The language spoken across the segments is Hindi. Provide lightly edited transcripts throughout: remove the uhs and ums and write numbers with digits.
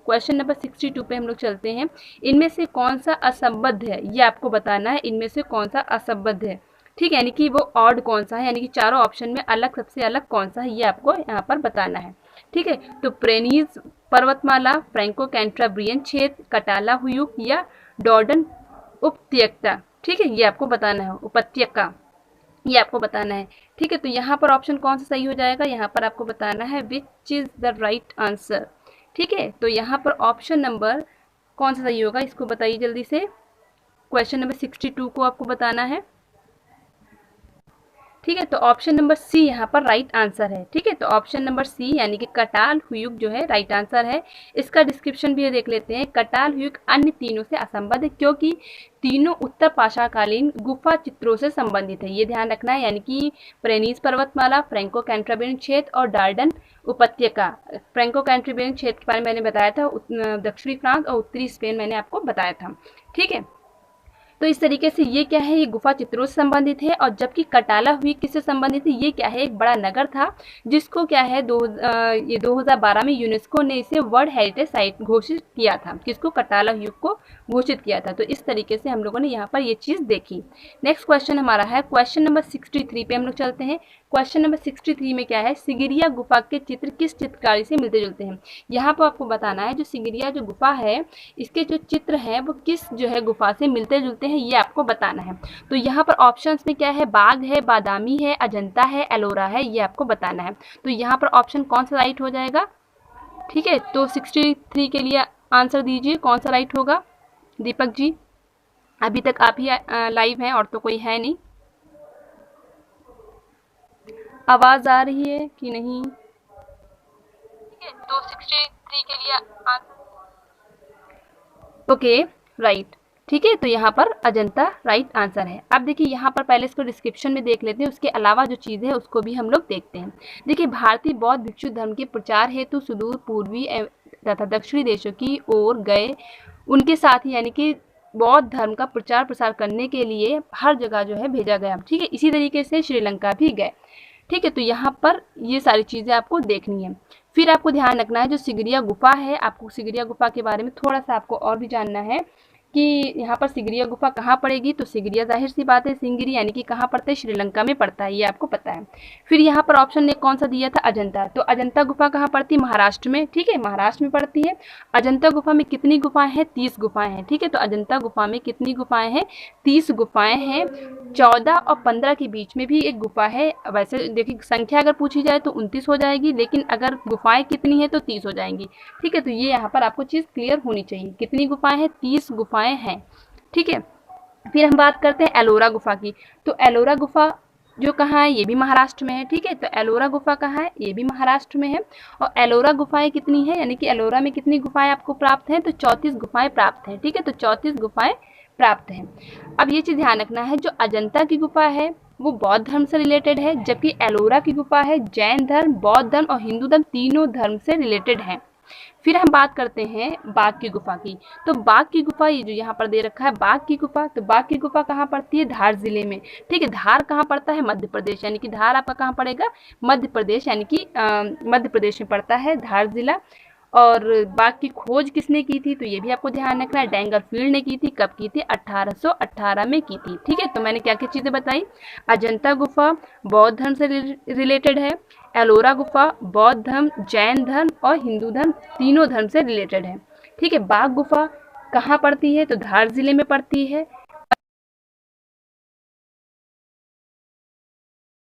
क्वेश्चन नंबर 62 पे हम लोग चलते हैं। इनमें से कौन सा असंबद्ध है, ये आपको बताना है। इनमें से कौन सा असंबद्ध है, ठीक है, यानी कि वो ऑड कौन सा है, यानी कि चारों ऑप्शन में अलग, सबसे अलग कौन सा है, ये आपको यहाँ पर बताना है। ठीक है, तो प्रेनीज पर्वतमाला, फ्रैंको कैंटाब्रियन क्षेत्र, कटाला हुयूक या डॉर्डन उपत्यका। ठीक है, ये आपको बताना है, उपत्यका, ये आपको बताना है। ठीक है, तो यहाँ पर ऑप्शन कौन सा सही हो जाएगा, यहाँ पर आपको बताना है which is the right answer. ठीक है, तो यहाँ पर ऑप्शन नंबर कौन सा सही होगा, इसको बताइए जल्दी से। क्वेश्चन नंबर 62 को आपको बताना है। ठीक है, तो ऑप्शन नंबर सी यहाँ पर राइट आंसर है। ठीक है, तो ऑप्शन नंबर सी यानी कि कटाल हुयुक जो है राइट आंसर है। इसका डिस्क्रिप्शन भी देख लेते हैं। कटाल हुयुक अन्य तीनों से असंबद्ध है क्योंकि तीनों उत्तर पाषाणकालीन गुफा चित्रों से संबंधित है, ये ध्यान रखना है। यानी कि प्रेनीज पर्वतमाला, फ्रैंको कैंटाब्रियन क्षेत्र और डार्डन उपत्यका। फ्रैंको कैंटाब्रियन क्षेत्र के बारे में मैंने बताया था, दक्षिणी फ्रांस और उत्तरी स्पेन मैंने आपको बताया था। ठीक है, तो इस तरीके से ये क्या है, ये गुफा चित्रों से संबंधित है। और जबकि कटाला हुई किससे संबंधित है, ये क्या है, एक बड़ा नगर था जिसको क्या है ये 2012 में यूनेस्को ने इसे वर्ल्ड हेरिटेज साइट घोषित किया था। किसको, कटाला हुई को घोषित किया था। तो इस तरीके से हम लोगों ने यहाँ पर ये चीज़ देखी। नेक्स्ट क्वेश्चन हमारा है क्वेश्चन नंबर 63 पे हम लोग चलते हैं। क्वेश्चन नंबर 63 में क्या है, सिगिरिया गुफा के चित्र किस चित्रकारी से मिलते जुलते हैं। यहाँ पर आपको बताना है जो सिगिरिया जो गुफा है, इसके जो चित्र हैं वो किस जो है गुफा से मिलते जुलते हैं, ये आपको बताना है। तो यहाँ पर ऑप्शंस में क्या है, बाघ है, बादामी है, अजंता है, एलोरा है, ये आपको बताना है। तो यहाँ पर ऑप्शन कौन सा राइट हो जाएगा। ठीक है, तो 63 के लिए आंसर दीजिए, कौन सा राइट होगा। दीपक जी, अभी तक आप ही लाइव हैं और तो कोई है नहीं। आवाज आ रही है कि नहीं। ठीक है, तो 63 के लिए ओके राइट। ठीक है, तो यहाँ पर अजंता राइट आंसर है। अब देखिए यहाँ पर पहले इसको डिस्क्रिप्शन में देख लेते हैं, उसके अलावा जो चीज़ें हैं उसको भी हम लोग देखते हैं। देखिए, भारतीय बौद्ध भिक्षु धर्म के प्रचार हेतु सुदूर पूर्वी तथा दक्षिणी देशों की ओर गए उनके साथ ही, यानी कि बौद्ध धर्म का प्रचार प्रसार करने के लिए हर जगह जो है भेजा गया। ठीक है, इसी तरीके से श्रीलंका भी गए। ठीक है, तो यहाँ पर ये सारी चीज़ें आपको देखनी है। फिर आपको ध्यान रखना है जो सिगिरिया गुफा है, आपको सिगिरिया गुफा के बारे में थोड़ा सा आपको और भी जानना है कि यहाँ पर सिगिरिया गुफा कहाँ पड़ेगी। तो सिगिरिया जाहिर सी बात है सिंगिरी यानी कि कहाँ पड़ता है, श्रीलंका में पड़ता है, ये आपको पता है। फिर यहाँ पर ऑप्शन ने कौन सा दिया था, अजंता। तो अजंता गुफा कहाँ पड़ती है, महाराष्ट्र में। ठीक है, महाराष्ट्र में पड़ती है। अजंता गुफा में कितनी गुफाएं हैं, 30 गुफाएं हैं। ठीक है, तो अजंता गुफा में कितनी गुफाएं हैं, 30 गुफाएं हैं। 14 और 15 के बीच में भी एक गुफा है। वैसे देखिए संख्या अगर पूछी जाए तो 29 हो जाएगी, लेकिन अगर गुफाएं कितनी है तो 30 हो जाएंगी। ठीक है, तो ये यहाँ पर आपको चीज़ क्लियर होनी चाहिए, कितनी गुफाएं हैं, 30 गुफाएं हैं। ठीक है, फिर हम बात करते हैं एलोरा गुफा की। तो एलोरा गुफा जो कहाँ है, ये भी महाराष्ट्र में है। ठीक है, तो एलोरा गुफा कहाँ है, ये भी महाराष्ट्र में है। और एलोरा गुफाएं कितनी है, यानी कि एलोरा में कितनी गुफाएं आपको प्राप्त हैं, तो 34 गुफाएं प्राप्त हैं। ठीक है, तो 34 गुफाएं प्राप्त हैं। अब ये चीज़ ध्यान रखना है, जो अजंता की गुफा है वो बौद्ध धर्म से रिलेटेड है, जबकि एलोरा की गुफा है जैन धर्म, बौद्ध धर्म और हिंदू धर्म तीनों धर्म से रिलेटेड है। फिर हम बात करते हैं बाघ की गुफा की। तो बाघ की गुफा, ये जो यहाँ पर दे रखा है बाघ की गुफा, तो बाघ की गुफा कहाँ पड़ती है, धार जिले में। ठीक है, धार कहाँ पड़ता है, मध्य प्रदेश, यानी कि धार आपका कहाँ पड़ेगा, मध्य प्रदेश, यानी कि मध्य प्रदेश में पड़ता है धार जिला। और बाघ की खोज किसने की थी, तो ये भी आपको ध्यान रखना है, डैंगरफील्ड ने की थी। कब की थी, 1818 में की थी। ठीक है, तो मैंने क्या क्या चीज़ें बताई, अजंता गुफा बौद्ध धर्म से रिलेटेड है, एलोरा गुफा बौद्ध धर्म, जैन धर्म और हिंदू धर्म तीनों धर्म से रिलेटेड है। ठीक है, बाघ गुफा कहाँ पड़ती है, तो धार जिले में पड़ती है।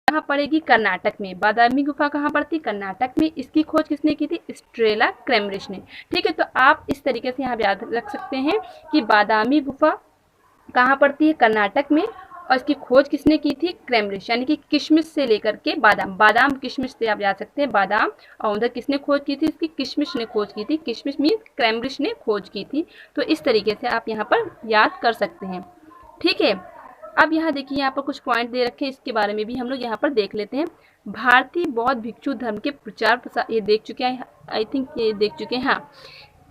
कहाँ पड़ेगी, कर्नाटक में। बादामी गुफा कहाँ पड़ती है, कर्नाटक में। इसकी खोज किसने की थी, स्ट्रेला क्रैमरिश ने। ठीक है, तो आप इस तरीके से यहाँ याद रख सकते हैं कि बादामी गुफा कहाँ पड़ती है, कर्नाटक में। और इसकी खोज किसने की थी, क्रैमरिश, यानी कि किशमिश से लेकर के बादाम, बादाम किशमिश से आप याद सकते हैं बादाम। और उधर किसने खोज की थी, इसकी किशमिश ने खोज की थी। किशमिश मीन क्रैमरिश ने खोज की थी। तो इस तरीके से आप यहाँ पर याद कर सकते हैं। ठीक है, अब यहाँ देखिए, यहाँ पर कुछ पॉइंट दे रखे हैं, इसके बारे में भी हम लोग यहाँ पर देख लेते हैं। भारतीय बौद्ध भिक्षु धर्म के प्रचार प्रसार, ये देख चुके हैं, आई थिंक ये देख चुके हैं। हाँ,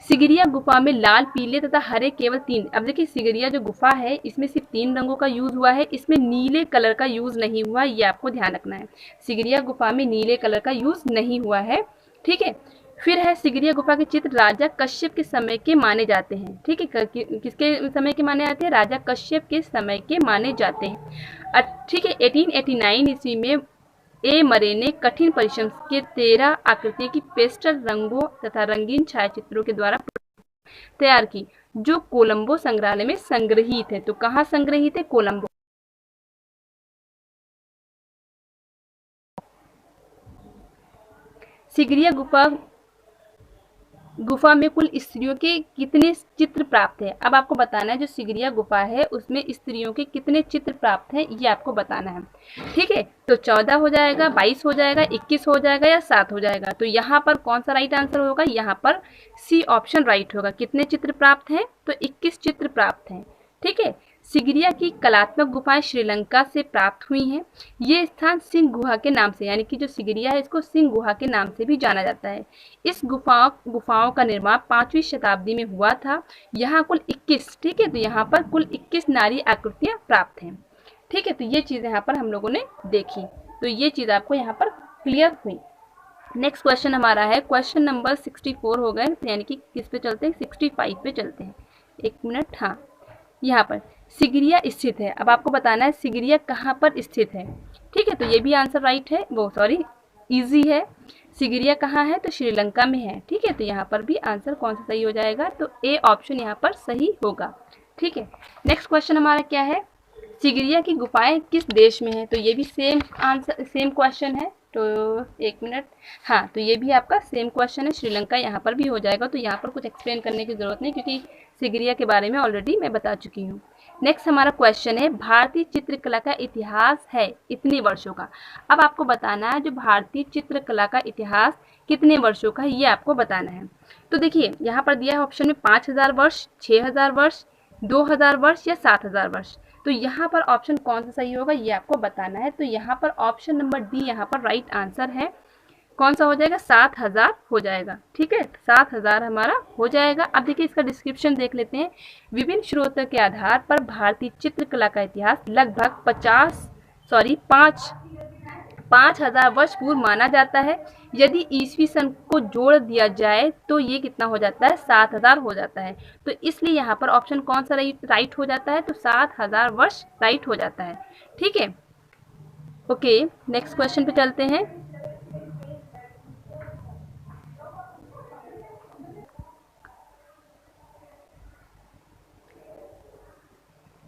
सिगरिया गुफा में लाल, पीले तथा हरे केवल 3। अब देखिए सिगरिया जो गुफा है इसमें सिर्फ 3 रंगों का यूज हुआ है, इसमें नीले कलर का यूज नहीं हुआ, ये आपको ध्यान रखना है। सिगरिया गुफा में नीले कलर का यूज नहीं हुआ है, ठीक है। फिर है सिगरिया गुफा के चित्र राजा कश्यप के समय के माने जाते हैं, ठीक है। किसके समय के माने जाते हैं? राजा कश्यप के समय के माने जाते हैं, ठीक है। 1889 ईस्वी में ए मरे ने कठिन परिश्रम के 13 आकृतियों की पेस्टल रंगों तथा रंगीन छायाचित्रों के द्वारा तैयार की, जो कोलंबो संग्रहालय में संग्रहित है। तो कहाँ संग्रहित है? कोलंबो। सिगरिया गुफा में कुल स्त्रियों के कितने चित्र प्राप्त है? अब आपको बताना है जो सिगरिया गुफा है उसमें स्त्रियों के कितने चित्र प्राप्त हैं, ये आपको बताना है, ठीक है। तो 14 हो जाएगा, 22 हो जाएगा, 21 हो जाएगा या 7 हो जाएगा। तो यहाँ पर कौन सा राइट आंसर होगा? यहाँ पर सी ऑप्शन राइट होगा। कितने चित्र प्राप्त हैं? तो 21 चित्र प्राप्त हैं, ठीक है। सिगरिया की कलात्मक गुफाएं श्रीलंका से प्राप्त हुई हैं। ये स्थान सिंह गुहा के नाम से, यानी कि जो सिगरिया है इसको सिंह गुहा के नाम से भी जाना जाता है। इस गुफाओं का निर्माण 5वीं शताब्दी में हुआ था। यहाँ कुल 21, ठीक है। तो यहाँ पर कुल 21 नारी आकृतियाँ प्राप्त हैं, ठीक है। तो ये चीज़ यहाँ पर हम लोगों ने देखी, तो ये चीज़ आपको यहाँ पर क्लियर हुई। नेक्स्ट क्वेश्चन हमारा है क्वेश्चन नंबर 64 हो गए, यानी कि किस पे चलते हैं? 65 पे चलते हैं। एक मिनट, हाँ। यहाँ पर सिगरिया स्थित है। अब आपको बताना है सिगरिया कहाँ पर स्थित है, ठीक है। तो ये भी आंसर राइट है, वो सॉरी इजी है। सिगरिया कहाँ है? तो श्रीलंका में है, ठीक है। तो यहाँ पर भी आंसर कौन सा सही हो जाएगा? तो ए ऑप्शन यहाँ पर सही होगा, ठीक है। नेक्स्ट क्वेश्चन हमारा क्या है? सिगरिया की गुफाएं किस देश में है? तो ये भी सेम आंसर, सेम क्वेश्चन है। तो एक मिनट, हाँ। तो ये भी आपका सेम क्वेश्चन है, श्रीलंका यहाँ पर भी हो जाएगा। तो यहाँ पर कुछ एक्सप्लेन करने की ज़रूरत नहीं, क्योंकि सिगरिया के बारे में ऑलरेडी मैं बता चुकी हूँ। नेक्स्ट हमारा क्वेश्चन है भारतीय चित्रकला का इतिहास है इतने वर्षों का। अब आपको बताना है जो भारतीय चित्रकला का इतिहास कितने वर्षों का है, ये आपको बताना है। तो देखिए यहाँ पर दिया है ऑप्शन में 5000 वर्ष, 6000 वर्ष, 2000 वर्ष या 7000 वर्ष। तो यहाँ पर ऑप्शन कौन सा सही होगा, ये आपको बताना है। तो यहाँ पर ऑप्शन नंबर डी यहाँ पर राइट आंसर है। कौन सा हो जाएगा? 7000 हो जाएगा, ठीक है। 7000 हमारा हो जाएगा। अब देखिए इसका डिस्क्रिप्शन देख लेते हैं। विभिन्न स्रोतों के आधार पर भारतीय चित्रकला का इतिहास लगभग 5000 वर्ष पूर्व माना जाता है। यदि ईस्वी सन को जोड़ दिया जाए तो ये कितना हो जाता है? 7000 हो जाता है। तो इसलिए यहाँ पर ऑप्शन कौन सा राइट हो जाता है? तो 7000 वर्ष राइट हो जाता है, ठीक है। ओके, नेक्स्ट क्वेश्चन पे चलते हैं।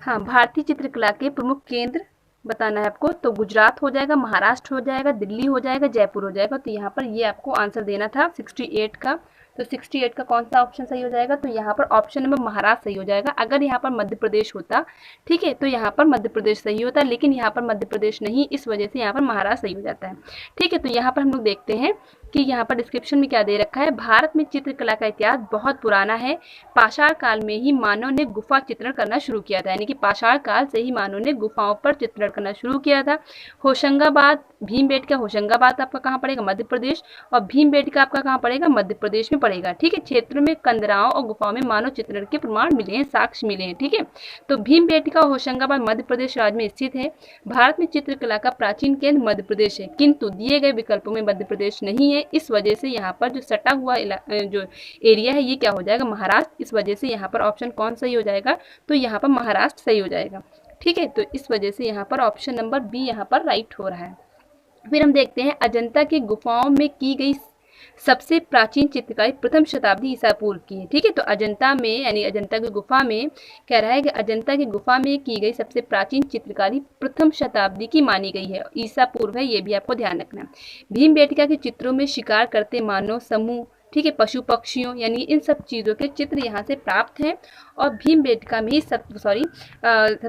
हाँ, भारतीय चित्रकला के प्रमुख केंद्र बताना है आपको। तो गुजरात हो जाएगा, महाराष्ट्र हो जाएगा, दिल्ली हो जाएगा, जयपुर हो जाएगा। तो यहाँ पर ये आपको आंसर देना था 68 का। तो 68 का कौन सा ऑप्शन सही हो जाएगा? तो यहाँ पर ऑप्शन नंबर महाराष्ट्र सही हो जाएगा। अगर यहाँ पर मध्य प्रदेश होता, ठीक है, तो यहाँ पर मध्य प्रदेश सही होता, लेकिन यहाँ पर मध्य प्रदेश नहीं, इस वजह से यहाँ पर महाराष्ट्र सही हो जाता है, ठीक है। तो यहाँ पर हम लोग देखते हैं कि यहाँ पर डिस्क्रिप्शन में क्या दे रखा है। भारत में चित्रकला का इतिहास बहुत पुराना है। पाषाण काल में ही मानव ने गुफा चित्रण करना शुरू किया था, यानी कि पाषाण काल से ही मानव ने गुफाओं पर चित्रण करना शुरू किया था। होशंगाबाद, भीमबेटका होशंगाबाद आपका कहाँ पड़ेगा? मध्य प्रदेश। और भीमबेटका आपका कहाँ पड़ेगा? मध्य प्रदेश में पड़ेगा, ठीक है। क्षेत्र में कंदराओं और गुफाओं में मानव चित्रण के प्रमाण मिले हैं, साक्ष्य मिले हैं, ठीक है। तो भीमबेटका होशंगाबाद मध्य प्रदेश राज्य में स्थित है। भारत में चित्रकला का प्राचीन केंद्र मध्य प्रदेश है, किंतु दिए गए विकल्पों में मध्य प्रदेश नहीं है। इस वजह से यहाँ पर जो सटा हुआ जो एरिया है ये क्या हो जाएगा? महाराष्ट्र। इस वजह से यहाँ पर ऑप्शन कौन सही हो जाएगा? तो यहाँ पर महाराष्ट्र सही हो जाएगा, ठीक है। तो इस वजह से यहाँ पर ऑप्शन नंबर बी यहाँ पर राइट हो रहा है। फिर हम देखते हैं अजंता की गुफाओं में की गई सबसे प्राचीन चित्रकारी प्रथम शताब्दी ईसा पूर्व की है, ठीक है। तो अजंता में, यानी अजंता की गुफा में कह रहा है कि अजंता की गुफा में की गई सबसे प्राचीन चित्रकारी प्रथम शताब्दी की मानी गई है, ईसा पूर्व है, ये भी आपको ध्यान रखना है। भीमबेटका के चित्रों में शिकार करते मानव समूह, ठीक है, पशु पक्षियों, यानी इन सब चीज़ों के चित्र यहाँ से प्राप्त हैं। और भीमबेटका में ही सबसे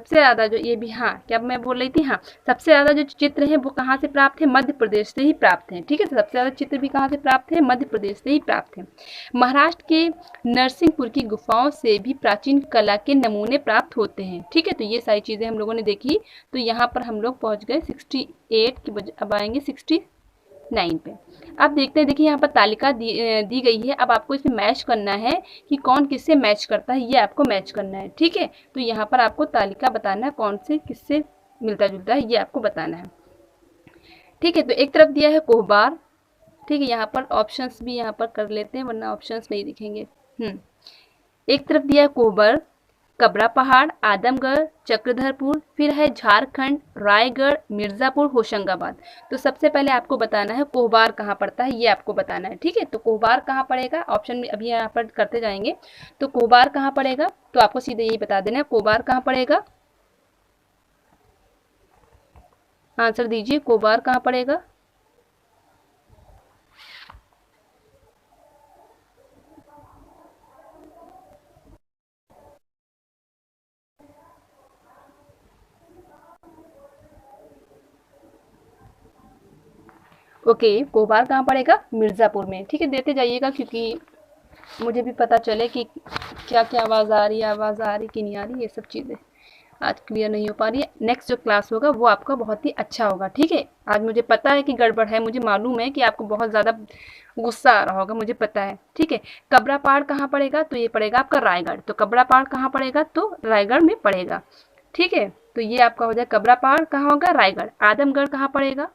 ज़्यादा जो ये भी, हाँ क्या मैं बोल रही थी, हाँ सबसे ज़्यादा जो चित्र हैं वो कहाँ से प्राप्त है? मध्य प्रदेश से ही प्राप्त हैं, ठीक है। तो सबसे ज़्यादा चित्र भी कहाँ से प्राप्त है? मध्य प्रदेश से ही प्राप्त हैं। महाराष्ट्र के नरसिंहपुर की गुफाओं से भी प्राचीन कला के नमूने प्राप्त होते हैं, ठीक है। तो ये सारी चीज़ें हम लोगों ने देखी। तो यहाँ पर हम लोग पहुँच गए 68 की बजाय, अब आएंगे 60 9 पे। अब देखते हैं, देखिए यहाँ पर तालिका दी गई है। अब आपको इसमें मैच करना है कि कौन किससे मैच करता है, ये आपको मैच करना है। ठीक है, तो यहाँ पर आपको तालिका बताना है कौन से किससे मिलता जुलता है, ये आपको बताना है। ठीक है, तो एक तरफ दिया है कोहबार। ठीक है, यहाँ पर ऑप्शंस भी यहाँ पर कर लेते हैं वरना ऑप्शंस नहीं दिखेंगे। एक तरफ दिया है कोहबर, कबरा पहाड़, आदमगढ़, चक्रधरपुर, फिर है झारखंड, रायगढ़, मिर्जापुर, होशंगाबाद। तो सबसे पहले आपको बताना है कोहबार कहाँ पड़ता है, ये आपको बताना है। ठीक है, तो कोहबार कहाँ पड़ेगा, ऑप्शन में अभी यहाँ पर करते जाएंगे। तो कोहबार कहाँ पड़ेगा, तो आपको सीधे यही बता देना है कोहबार कहाँ पड़ेगा। आंसर दीजिए, कोहबार कहाँ पड़ेगा। ओके, कोहबार कहाँ पड़ेगा, मिर्ज़ापुर में। ठीक है, देते जाइएगा क्योंकि मुझे भी पता चले कि क्या क्या आवाज़ आ रही है, आवाज़ आ रही कि नहीं आ रही, ये सब चीज़ें आज क्लियर नहीं हो पा रही है। नेक्स्ट जो क्लास होगा वो आपका बहुत ही अच्छा होगा। ठीक है, आज मुझे पता है कि गड़बड़ है, मुझे मालूम है कि आपको बहुत ज़्यादा गुस्सा आ रहा होगा, मुझे पता है। ठीक है, कबरा पहाड़ कहाँ पड़ेगा, तो ये पड़ेगा आपका रायगढ़। तो कबरा पहाड़ कहाँ पड़ेगा, तो रायगढ़ में पड़ेगा। ठीक है, तो ये आपका हो जाए कबरा पहाड़ कहाँ होगा, रायगढ़। आदमगढ़ कहाँ पड़ेगा,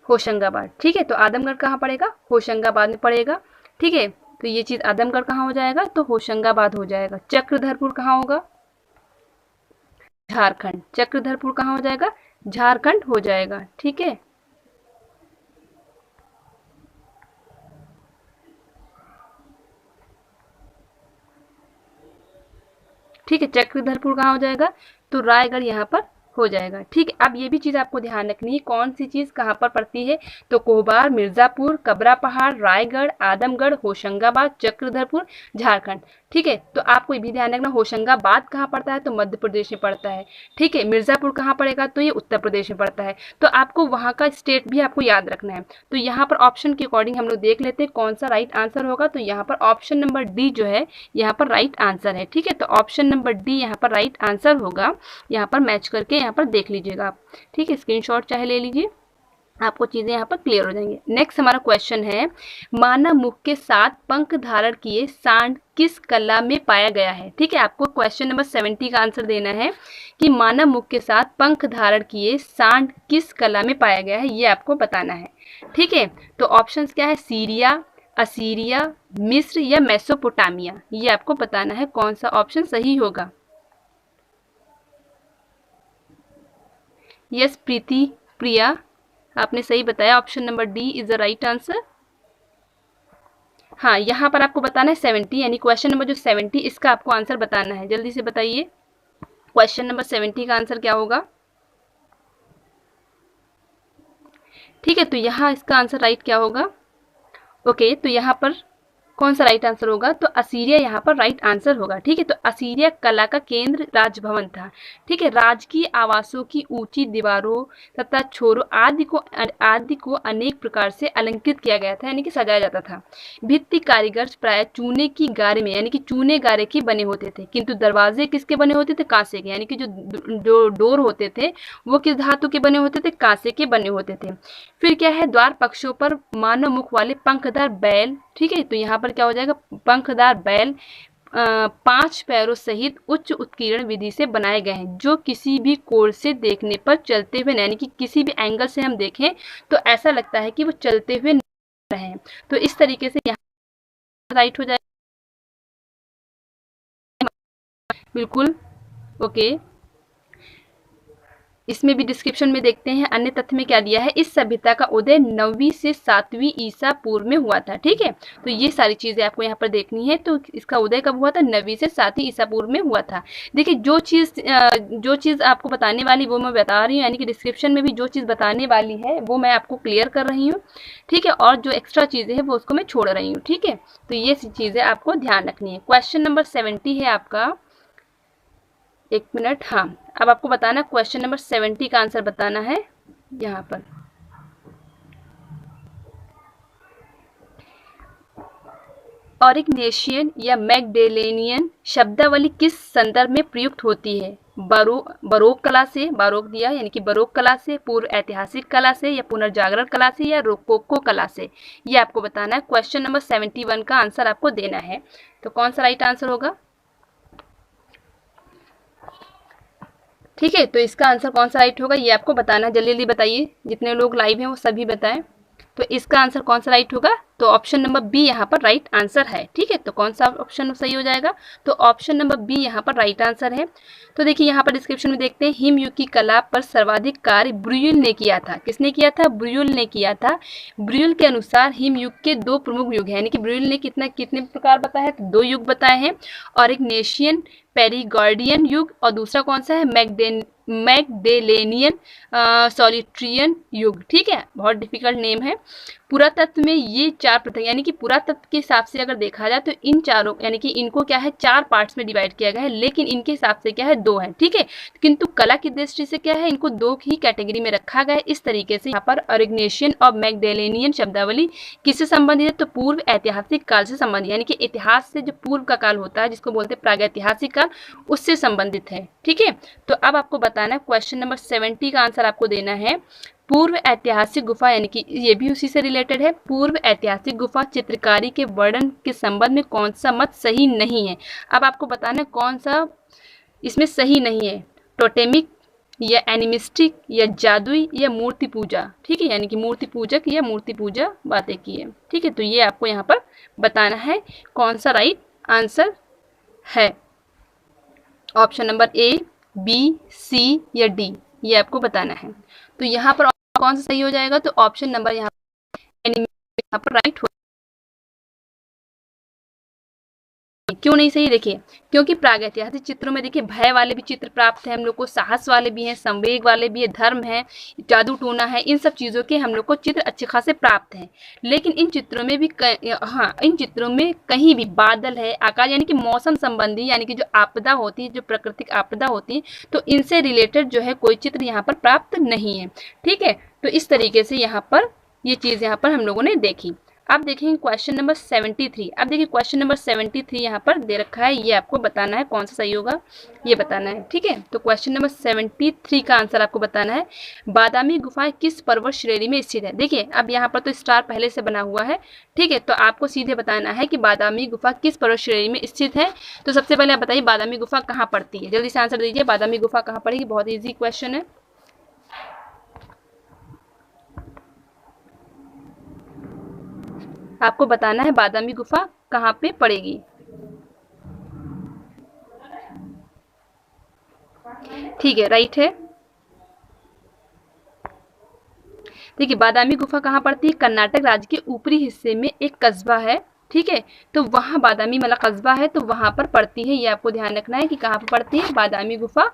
होशंगाबाद। ठीक है, तो आदमगढ़ कहाँ पड़ेगा, होशंगाबाद में पड़ेगा। ठीक है, तो ये चीज़ आदमगढ़ कहाँ हो जाएगा, तो होशंगाबाद हो जाएगा। चक्रधरपुर कहाँ होगा, झारखंड। चक्रधरपुर कहाँ हो जाएगा, झारखंड हो जाएगा। ठीक है, ठीक है, चक्रधरपुर कहाँ हो जाएगा, तो रायगढ़ यहाँ पर हो जाएगा। ठीक है, अब ये भी चीज़ आपको ध्यान रखनी है कौन सी चीज़ कहाँ पर पड़ती है। तो कोहबार, मिर्ज़ापुर, कबरा पहाड़, रायगढ़, आदमगढ़, होशंगाबाद, चक्रधरपुर, झारखंड। ठीक है, तो आपको ये भी ध्यान रखना होशंगाबाद कहाँ पड़ता है, तो मध्य प्रदेश में पड़ता है। ठीक है, मिर्ज़ापुर कहाँ पड़ेगा, तो ये उत्तर प्रदेश में पड़ता है। तो आपको वहाँ का स्टेट भी आपको याद रखना है। तो यहाँ पर ऑप्शन के अकॉर्डिंग हम लोग देख लेते हैं कौन सा राइट आंसर होगा। तो यहाँ पर ऑप्शन नंबर डी जो है यहाँ पर राइट आंसर है। ठीक है, तो ऑप्शन नंबर डी यहाँ पर राइट आंसर होगा। यहाँ पर मैच करके यहाँ पर देख लीजिएगा आप। ठीक है, स्क्रीनशॉट चाहे ले लीजिए, आपको चीजें यहाँ पर क्लियर हो जाएंगी। नेक्स्ट हमारा क्वेश्चन है, मानव मुख के साथ पंख धारण किए सांड किस कला में पाया गया है। ठीक है, आपको क्वेश्चन नंबर 70 का आंसर देना है कि मानव मुख के साथ पंख धारण किए सांड किस कला में पाया गया है, ये आपको बताना है। ठीक है, तो ऑप्शंस क्या है, सीरिया, असीरिया, मिस्र या मेसोपोटामिया, ये आपको बताना है कौन सा ऑप्शन सही होगा। यस प्रीति, प्रिया, आपने सही बताया, option number D is the right answer. हाँ, यहाँ पर आपको बताना है 70, यानी क्वेश्चन नंबर जो 70 इसका आपको आंसर बताना है। जल्दी से बताइए, क्वेश्चन नंबर 70 का आंसर क्या होगा। ठीक है, तो यहाँ इसका आंसर राइट क्या होगा। ओके, तो यहाँ पर कौन सा राइट आंसर होगा, तो असीरिया यहाँ पर राइट आंसर होगा। ठीक है, तो असीरिया कला का केंद्र राजभवन था। ठीक है, राजकीय आवासों की ऊंची दीवारों तथा छोरों आदि को अनेक प्रकार से अलंकृत किया गया था, यानी कि सजाया जाता था। भित्ति कारीगर प्राय चूने की गारे में, यानी कि चूने गारे के बने होते थे, किंतु दरवाजे किसके बने होते थे, कांसे के। यानी कि जो डोर होते थे वो किस धातु के बने होते थे, कांसे के बने होते थे। फिर क्या है, द्वार पक्षों पर मानव मुख वाले पंखदार बैल। ठीक है, तो यहाँ पर क्या हो जाएगा, पंखदार बैल 5 पैरों सहित उच्च उत्कीर्ण विधि से बनाए गए हैं, जो किसी भी कोण से देखने पर चलते हुए, यानी कि किसी भी एंगल से हम देखें तो ऐसा लगता है कि वो चलते हुए रहे। तो इस तरीके से यहाँ राइट हो जाएगा, बिल्कुल। ओके, इसमें भी डिस्क्रिप्शन में देखते हैं अन्य तथ्य में क्या दिया है, इस सभ्यता का उदय 9वीं से 7वीं ईसा पूर्व में हुआ था। ठीक है, तो ये सारी चीजें आपको यहाँ पर देखनी है। तो इसका उदय कब हुआ था, 9वीं से 7वीं ईसा पूर्व में हुआ था। देखिए, जो चीज़ आपको बताने वाली वो मैं बता रही हूँ, यानी कि डिस्क्रिप्शन में भी जो चीज़ बताने वाली है वो मैं आपको क्लियर कर रही हूँ। ठीक है, और जो एक्स्ट्रा चीज़ें हैं वो उसको मैं छोड़ रही हूँ। ठीक है, तो ये चीज़ें आपको ध्यान रखनी है। क्वेश्चन नंबर 70 है आपका, एक मिनट। हाँ, अब आपको बताना क्वेश्चन नंबर 70 का आंसर बताना है यहाँ पर। ऑरिग्नेशियन या मैगडेलेनियन शब्दावली किस संदर्भ में प्रयुक्त होती है? बरोक कला से, बारोक दिया यानी कि बरोक कला से, पूर्व ऐतिहासिक कला से, या पुनर्जागरण कला से, या रोकोको कला से? ये आपको बताना है। क्वेश्चन नंबर 71 का आंसर आपको देना है। तो कौन सा राइट आंसर होगा? ठीक है, तो इसका आंसर कौन सा राइट होगा ये आपको बताना है। जल्दी जल्दी बताइए, जितने लोग लाइव हैं वो सभी बताएं। तो इसका आंसर कौन सा राइट होगा? तो ऑप्शन नंबर बी यहाँ पर राइट आंसर है। ठीक है, तो कौन सा ऑप्शन सही हो जाएगा? तो ऑप्शन नंबर बी यहाँ पर राइट आंसर है। तो देखिए यहाँ पर डिस्क्रिप्शन में देखते हैं, हिमयुग की कला पर सर्वाधिक कार्य ब्रुयल ने किया था। किसने किया था? ब्रुयल ने किया था। ब्रुयल के अनुसार हिमयुग के दो प्रमुख युग हैं, यानी कि ब्रुयल ने कितने प्रकार बताए हैं? तो दो युग बताए हैं, ऑरिग्नेशियन पेरिगॉर्डियन युग, और दूसरा कौन सा है? मैगडेलेनियन सॉलिट्रियन युग। ठीक है, बहुत डिफिकल्ट नेम है। पुरातत्व में ये चार पृथक, यानी कि पुरातत्व के हिसाब से अगर देखा जाए तो इन चारों, यानी कि इनको क्या है, चार पार्ट्स में डिवाइड किया गया है, लेकिन इनके हिसाब से क्या है, दो है। ठीक है, किंतु कला की दृष्टि से क्या है, इनको दो ही कैटेगरी में रखा गया है। इस तरीके से यहाँ पर ऑरिग्नेशियन और मैगडेलेनियन शब्दावली किससे संबंधित है? तो पूर्व ऐतिहासिक काल से संबंधित, यानी कि इतिहास से जो पूर्व का काल होता है, जिसको बोलते हैं प्रागैतिहासिक काल, उससे संबंधित है। ठीक है, तो अब आपको बताना है, क्वेश्चन नंबर 70 का आंसर आपको देना है। पूर्व ऐतिहासिक गुफा, यानी कि ये भी उसी से रिलेटेड है। पूर्व ऐतिहासिक गुफा चित्रकारी के वर्णन के संबंध में कौन सा मत सही नहीं है? अब आपको बताना है कौन सा इसमें सही नहीं है, टोटेमिक या एनिमिस्टिक या जादुई या मूर्ति पूजा। ठीक है, यानी कि मूर्ति पूजक या मूर्ति पूजा बातें की है। ठीक है, तो ये आपको यहाँ पर बताना है कौन सा राइट आंसर है। ऑप्शन नंबर ए, बी, सी या डी, ये आपको बताना है। तो यहाँ पर कौन सा सही हो जाएगा? तो ऑप्शन नंबर यहाँ पर राइट हो। क्यों नहीं सही? देखिए, क्योंकि प्रागैतिहासिक चित्रों में देखिए भय वाले भी चित्र प्राप्त है हम लोग को, साहस वाले भी हैं, संवेग वाले भी है, धर्म है, जादू टोना है, इन सब चीज़ों के हम लोग को चित्र अच्छे खासे प्राप्त हैं। लेकिन इन चित्रों में भी इन चित्रों में कहीं भी बादल है, आकाश, यानी कि मौसम संबंधी, यानी कि जो आपदा होती है, जो प्राकृतिक आपदा होती है, तो इनसे रिलेटेड जो है कोई चित्र यहाँ पर प्राप्त नहीं है। ठीक है, तो इस तरीके से यहाँ पर ये चीज़ यहाँ पर हम लोगों ने देखी। अब देखेंगे क्वेश्चन नंबर 73। अब देखिए क्वेश्चन नंबर 73 यहाँ पर दे रखा है, ये आपको बताना है कौन सा सही होगा, ये बताना है। ठीक है, तो क्वेश्चन नंबर 73 का आंसर आपको बताना है, बादामी गुफाएं किस पर्वत श्रेणी में स्थित है? देखिए अब यहाँ पर तो स्टार पहले से बना हुआ है। ठीक है, तो आपको सीधे बताना है कि बादामी गुफा किस पर्वत श्रेणी में स्थित है। तो सबसे पहले आप बताइए बादामी गुफा कहाँ पड़ती है, जल्दी से आंसर दीजिए, बादामी गुफा कहाँ पड़ेगी? बहुत ईजी क्वेश्चन है। आपको बताना है बादामी गुफा कहाँ पे पड़ेगी। ठीक है, राइट है। देखिए बादामी गुफा कहाँ पड़ती है? कर्नाटक राज्य के ऊपरी हिस्से में एक कस्बा है। ठीक है, तो वहाँ बादामी मतलब कस्बा है, तो वहाँ पर पड़ती है। ये आपको ध्यान रखना है कि कहाँ पर पड़ती है बादामी गुफा,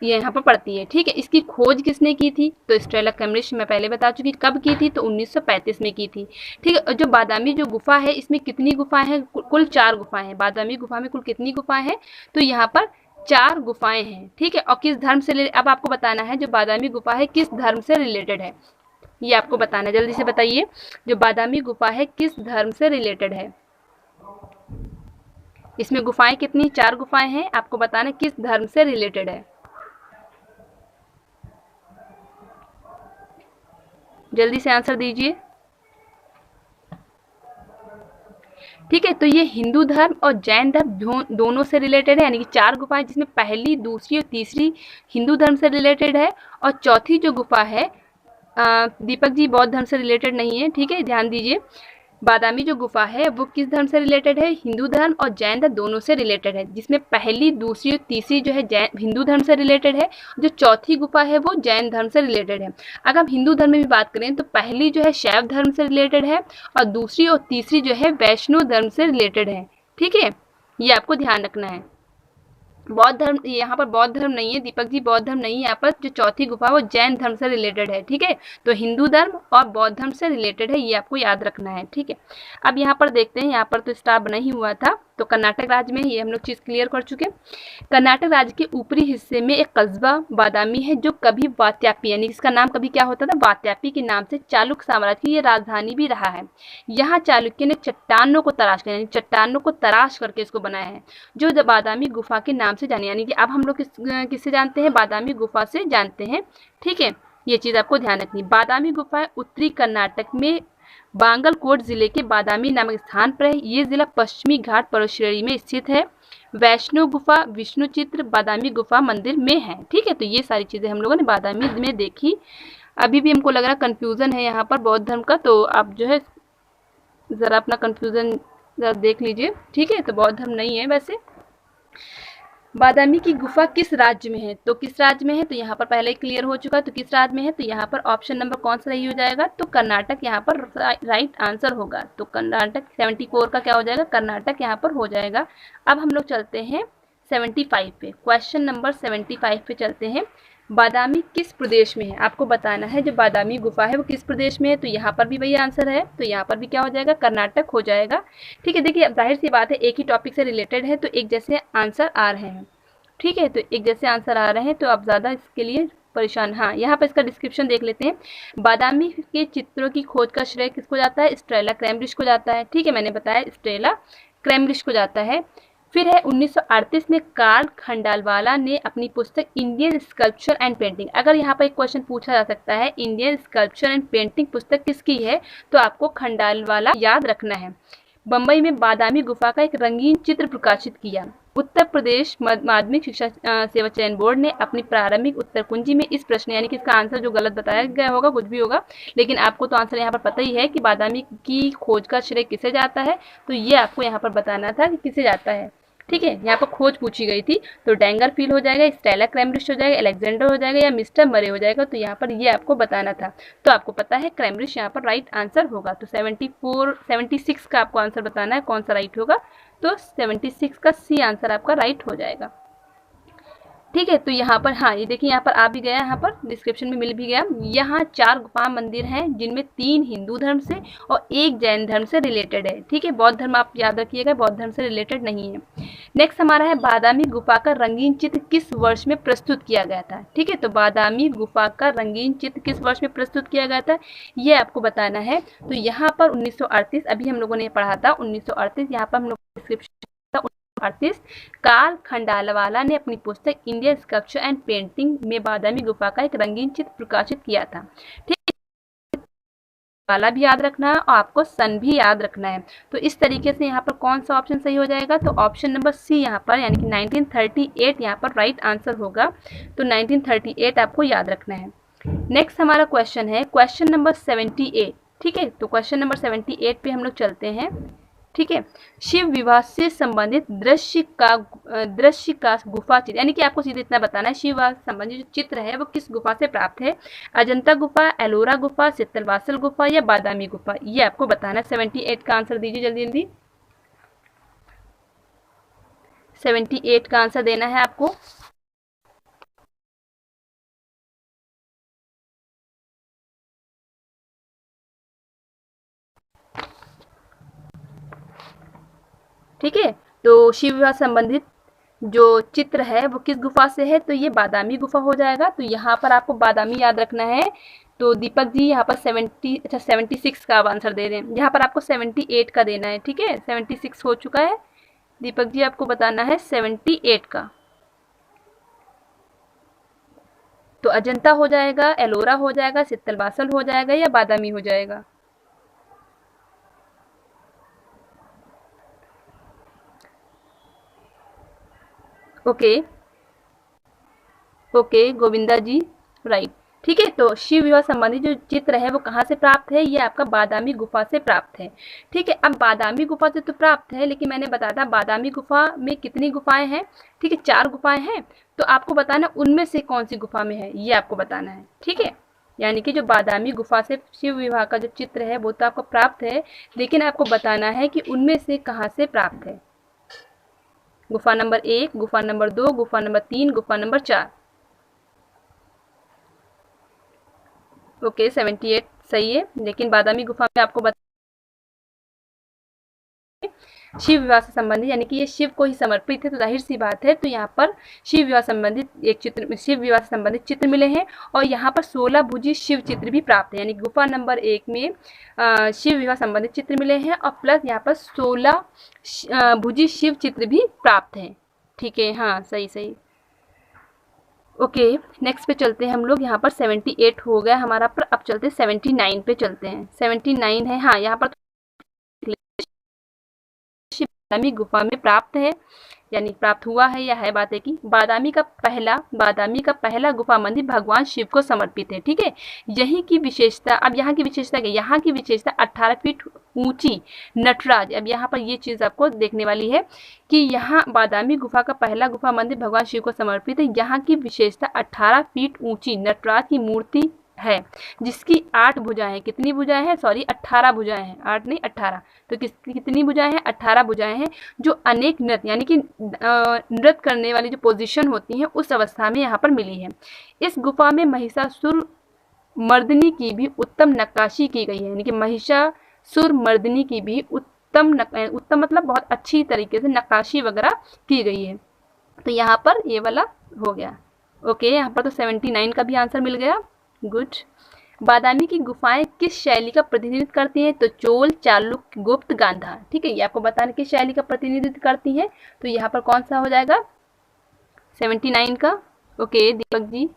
ये यहाँ पर पड़ती है। ठीक है, इसकी खोज किसने की थी? तो स्टेला कैम्ब्रिज, मैं पहले बता चुकी। कब की थी? तो 1935 में की थी। ठीक है, जो बादामी जो गुफा है, इसमें कितनी गुफाएं हैं? कुल 4 गुफाएं हैं। बादामी गुफा में कुल कितनी गुफाएं हैं? तो यहाँ पर 4 गुफाएं हैं। ठीक है, और किस धर्म से अब आपको बताना है जो बादामी गुफा है किस धर्म से रिलेटेड है, ये आपको बताना है। जल्दी से बताइए, जो बादामी गुफा है किस धर्म से रिलेटेड है? इसमें गुफाएं कितनी? 4 गुफाएं हैं, आपको बताना किस धर्म से रिलेटेड है। जल्दी से आंसर दीजिए। ठीक है, तो ये हिंदू धर्म और जैन धर्म दोनों से रिलेटेड है, यानी कि 4 गुफाएं, जिसमें पहली, दूसरी और तीसरी हिंदू धर्म से रिलेटेड है, और चौथी जो गुफा है दीपक जी बौद्ध धर्म से रिलेटेड नहीं है। ठीक है, ध्यान दीजिए, बादामी जो गुफा है वो किस धर्म से रिलेटेड है? हिंदू धर्म और जैन धर्म दोनों से रिलेटेड है, जिसमें पहली, दूसरी और तीसरी जो है हिंदू धर्म से रिलेटेड है, जो चौथी गुफा है वो जैन धर्म से रिलेटेड है। अगर हम हिंदू धर्म में भी बात करें तो पहली जो है शैव धर्म से रिलेटेड है, और दूसरी और तीसरी जो है वैष्णव धर्म से रिलेटेड है। ठीक है, ये आपको ध्यान रखना है। बौद्ध धर्म, यहाँ पर बौद्ध धर्म नहीं है दीपक जी, बौद्ध धर्म नहीं है। यहाँ पर जो चौथी गुफा वो जैन धर्म से रिलेटेड है। ठीक है, तो हिंदू धर्म और बौद्ध धर्म से रिलेटेड है, ये आपको याद रखना है। ठीक है, अब यहाँ पर देखते हैं, यहाँ पर तो स्टार बना ही हुआ था। तो कर्नाटक राज्य में, ये हम लोग चीज़ क्लियर कर चुके। कर्नाटक राज्य के ऊपरी हिस्से में एक कस्बा बादामी है जो कभी वात्यापी, यानी इसका नाम कभी क्या होता था, वात्यापी के नाम से चालुक्य साम्राज्य की ये राजधानी भी रहा है। यहाँ चालुक्य ने चट्टानों को तराश कर, यानी चट्टानों को तराश करके इसको बनाया है, जो बादामी गुफा के नाम से जाने, यानी कि अब हम लोग किससे जानते हैं, बादामी गुफा से जानते हैं। ठीक है, ये चीज़ आपको ध्यान रखनी। बादामी गुफा उत्तरी कर्नाटक में बांगलकोट जिले के बादामी नामक स्थान पर है। ये जिला पश्चिमी घाट पर्वत श्रेणी में स्थित है। वैष्णो गुफा विष्णु चित्र बादामी गुफा मंदिर में है। ठीक है, तो ये सारी चीज़ें हम लोगों ने बादामी में देखी। अभी भी हमको लग रहा है कन्फ्यूज़न है यहाँ पर बौद्ध धर्म का, तो आप जो है ज़रा अपना कन्फ्यूज़न ज़रा देख लीजिए। ठीक है, तो बौद्ध धर्म नहीं है वैसे। बादामी की गुफा किस राज्य में है, तो किस राज्य में है, तो यहाँ पर पहले ही क्लियर हो चुका है। तो किस राज्य में है, तो यहाँ पर ऑप्शन नंबर कौन सा सही हो जाएगा, तो कर्नाटक यहाँ पर राइट आंसर होगा। तो कर्नाटक 74 का क्या हो जाएगा, कर्नाटक यहाँ पर हो जाएगा। अब हम लोग चलते हैं 75 पे, क्वेश्चन नंबर 75 पे चलते हैं। बादामी किस प्रदेश में है, आपको बताना है जो बादामी गुफा है वो किस प्रदेश में है, तो यहाँ पर भी वही आंसर है, तो यहाँ पर भी क्या हो जाएगा, कर्नाटक हो जाएगा। ठीक है, देखिए अब जाहिर सी बात है एक ही टॉपिक से रिलेटेड है तो एक जैसे आंसर आ रहे हैं। ठीक है, तो एक जैसे आंसर आ रहे हैं तो आप ज़्यादा इसके लिए परेशान। हाँ, यहाँ पर इसका डिस्क्रिप्शन देख लेते हैं। बादामी के चित्रों की खोज का श्रेय किसको जाता है, स्टेला क्रैमब्रिज को जाता है। ठीक है, मैंने बताया स्टेला क्रैमब्रिज को जाता है। फिर है 1938 में कार्ल खंडालवाला ने अपनी पुस्तक इंडियन स्कल्पचर एंड पेंटिंग, अगर यहाँ पर एक क्वेश्चन पूछा जा सकता है इंडियन स्कल्पचर एंड पेंटिंग पुस्तक किसकी है, तो आपको खंडालवाला याद रखना है। बम्बई में बादामी गुफा का एक रंगीन चित्र प्रकाशित किया। उत्तर प्रदेश माध्यमिक शिक्षा सेवा चयन बोर्ड ने अपनी प्रारंभिक उत्तर कुंजी में इस प्रश्न, यानी कि इसका आंसर जो गलत बताया गया होगा कुछ भी होगा, लेकिन आपको तो आंसर यहाँ पर पता ही है कि बादामी की खोज का श्रेय किसे जाता है, तो ये आपको यहाँ पर बताना था कि किसे जाता है। ठीक है, यहाँ पर खोज पूछी गई थी, तो डैंगर फील हो जाएगा, स्टेला क्रैमब्रिज हो जाएगा, अलेक्जेंडर हो जाएगा या मिस्टर मरे हो जाएगा, तो यहाँ पर ये आपको बताना था। तो आपको पता है क्रैमब्रिज यहाँ पर राइट आंसर होगा। तो 76 का आपको आंसर बताना है कौन सा राइट होगा, तो 76 का सी आंसर आपका राइट हो जाएगा। ठीक है, तो यहाँ पर हाँ ये देखिए यहाँ पर आ भी गया, यहाँ पर डिस्क्रिप्शन में मिल भी गया। यहाँ 4 गुफा मंदिर हैं जिनमें 3 हिंदू धर्म से और 1 जैन धर्म से रिलेटेड है। ठीक है, बौद्ध धर्म आप याद रखिएगा, बौद्ध धर्म से रिलेटेड नहीं है। नेक्स्ट हमारा है बादामी गुफा का रंगीन चित्र किस वर्ष में प्रस्तुत किया गया था। ठीक है, तो बादामी गुफा का रंगीन चित्र किस वर्ष में प्रस्तुत किया गया था, ये आपको बताना है। तो यहाँ पर 1938 अभी हम लोगों ने पढ़ा था 1938, यहाँ पर हम लोग डिस्क्रिप्शन कार्ल खंडालवाला ने अपनी पुस्तक इंडियन स्कल्पचर एंड पेंटिंग में बादामी गुफा का एक रंगीन चित्र प्रकाशित किया था। ठीक, वाला भी याद रखना है और आपको सन भी याद रखना है। तो इस तरीके से यहाँ पर कौन सा ऑप्शन सही हो जाएगा, तो ऑप्शन नंबर सी यहाँ पर, यानी कि 1938 यहाँ पर राइट आंसर होगा। तो 1938 आपको याद रखना है। नेक्स्ट हमारा क्वेश्चन है क्वेश्चन नंबर 78। ठीक है, तो क्वेश्चन नंबर 78 पे हम लोग चलते हैं। ठीक है, शिव विवाह से संबंधित दृश्य का गुफा चित्र, यानी कि आपको सीधे इतना बताना है शिव विवाह से संबंधित जो चित्र है वो किस गुफा से प्राप्त है, अजंता गुफा, एलोरा गुफा, सित्तलवासल गुफा या बादामी गुफा, ये आपको बताना है। 78 का आंसर दीजिए जल्दी जल्दी, 78 का आंसर देना है आपको। ठीक है, तो शिव विवाह संबंधित जो चित्र है वो किस गुफा से है, तो ये बादामी गुफा हो जाएगा। तो यहाँ पर आपको बादामी याद रखना है। तो दीपक जी यहाँ पर 76 का आंसर दे रहे हैं, यहाँ पर आपको 78 का देना है। ठीक है, 76 हो चुका है, दीपक जी आपको बताना है 78 का। तो अजंता हो जाएगा, एलोरा हो जाएगा, सित्तलवासल हो जाएगा या बादामी हो जाएगा। ओके गोविंदा जी, राइट। ठीक है, तो शिव विवाह संबंधी जो चित्र है वो कहाँ से प्राप्त है, ये आपका बादामी गुफा से प्राप्त है। ठीक है, अब बादामी गुफा से तो प्राप्त है, लेकिन मैंने बताया था बादामी गुफा में कितनी गुफाएं हैं। ठीक है, 4 गुफाएं हैं, तो आपको बताना उनमें से कौन सी गुफा में है, ये आपको बताना है। ठीक है, यानी कि जो बादामी गुफा से शिव विवाह का जो चित्र है वो तो आपको प्राप्त है, लेकिन आपको बताना है कि उनमें से कहाँ से प्राप्त है। गुफा नंबर 1, गुफा नंबर 2, गुफा नंबर 3, गुफा नंबर 4। ओके, 78 सही है, लेकिन बादामी गुफा में आपको शिव विवाह से संबंधित, यानी कि ये शिव को ही समर्पित है, तो जाहिर सी बात है तो यहाँ पर शिव विवाह संबंधित एक चित्र, शिव विवाह से संबंधित चित्र मिले हैं। और यहाँ पर 16 भुजी शिव चित्र भी प्राप्त है, यानी गुफा नंबर 1 में शिव विवाह संबंधित चित्र मिले हैं और प्लस यहाँ पर 16 भुजी शिव चित्र भी प्राप्त हैं। ठीक है, हाँ सही सही। ओके, नेक्स्ट पे चलते हैं हम लोग। यहाँ पर 78 हो गया हमारा, पर अब चलते हैं 79 पे चलते हैं। 79 है, हाँ यहाँ पर बादामी गुफा में प्राप्त है, यानी प्राप्त हुआ है या है बात है कि बादामी का पहला गुफा मंदिर भगवान शिव को समर्पित है। ठीक है, यही की विशेषता, अब यहाँ की विशेषता क्या, यहाँ की विशेषता 18 फीट ऊंची नटराज। अब यहाँ पर ये चीज़ आपको देखने वाली है कि यहाँ बादामी गुफा का पहला गुफा मंदिर भगवान शिव को समर्पित है। यहाँ की विशेषता 18 फीट ऊंची नटराज की मूर्ति है, जिसकी 8 भुजाएं हैं। कितनी भुजाएं हैं, सॉरी 18 भुजाएं हैं, 8 नहीं 18। तो कितनी भुजाएं हैं, 18 भुजाएं हैं, जो अनेक नृत्य यानी कि नृत्य करने वाली जो पोजीशन होती हैं उस अवस्था में यहाँ पर मिली है। इस गुफा में महिषासुर मर्दिनी की भी उत्तम नक्काशी की गई है, यानी कि महिषासुर मर्दिनी की भी उत्तम मतलब बहुत अच्छी तरीके से नक्काशी वगैरह की गई है। तो यहाँ पर ये वाला हो गया। ओके, यहाँ पर तो 79 का भी आंसर मिल गया, गुड। बादामी की गुफाएं किस शैली का प्रतिनिधित्व करती हैं, तो चोल, चालुक्य, गुप्त, गांधार। ठीक है, ये आपको बताना किस शैली का प्रतिनिधित्व करती हैं, तो यहाँ पर कौन सा हो जाएगा 79 का। ओके दीपक जी,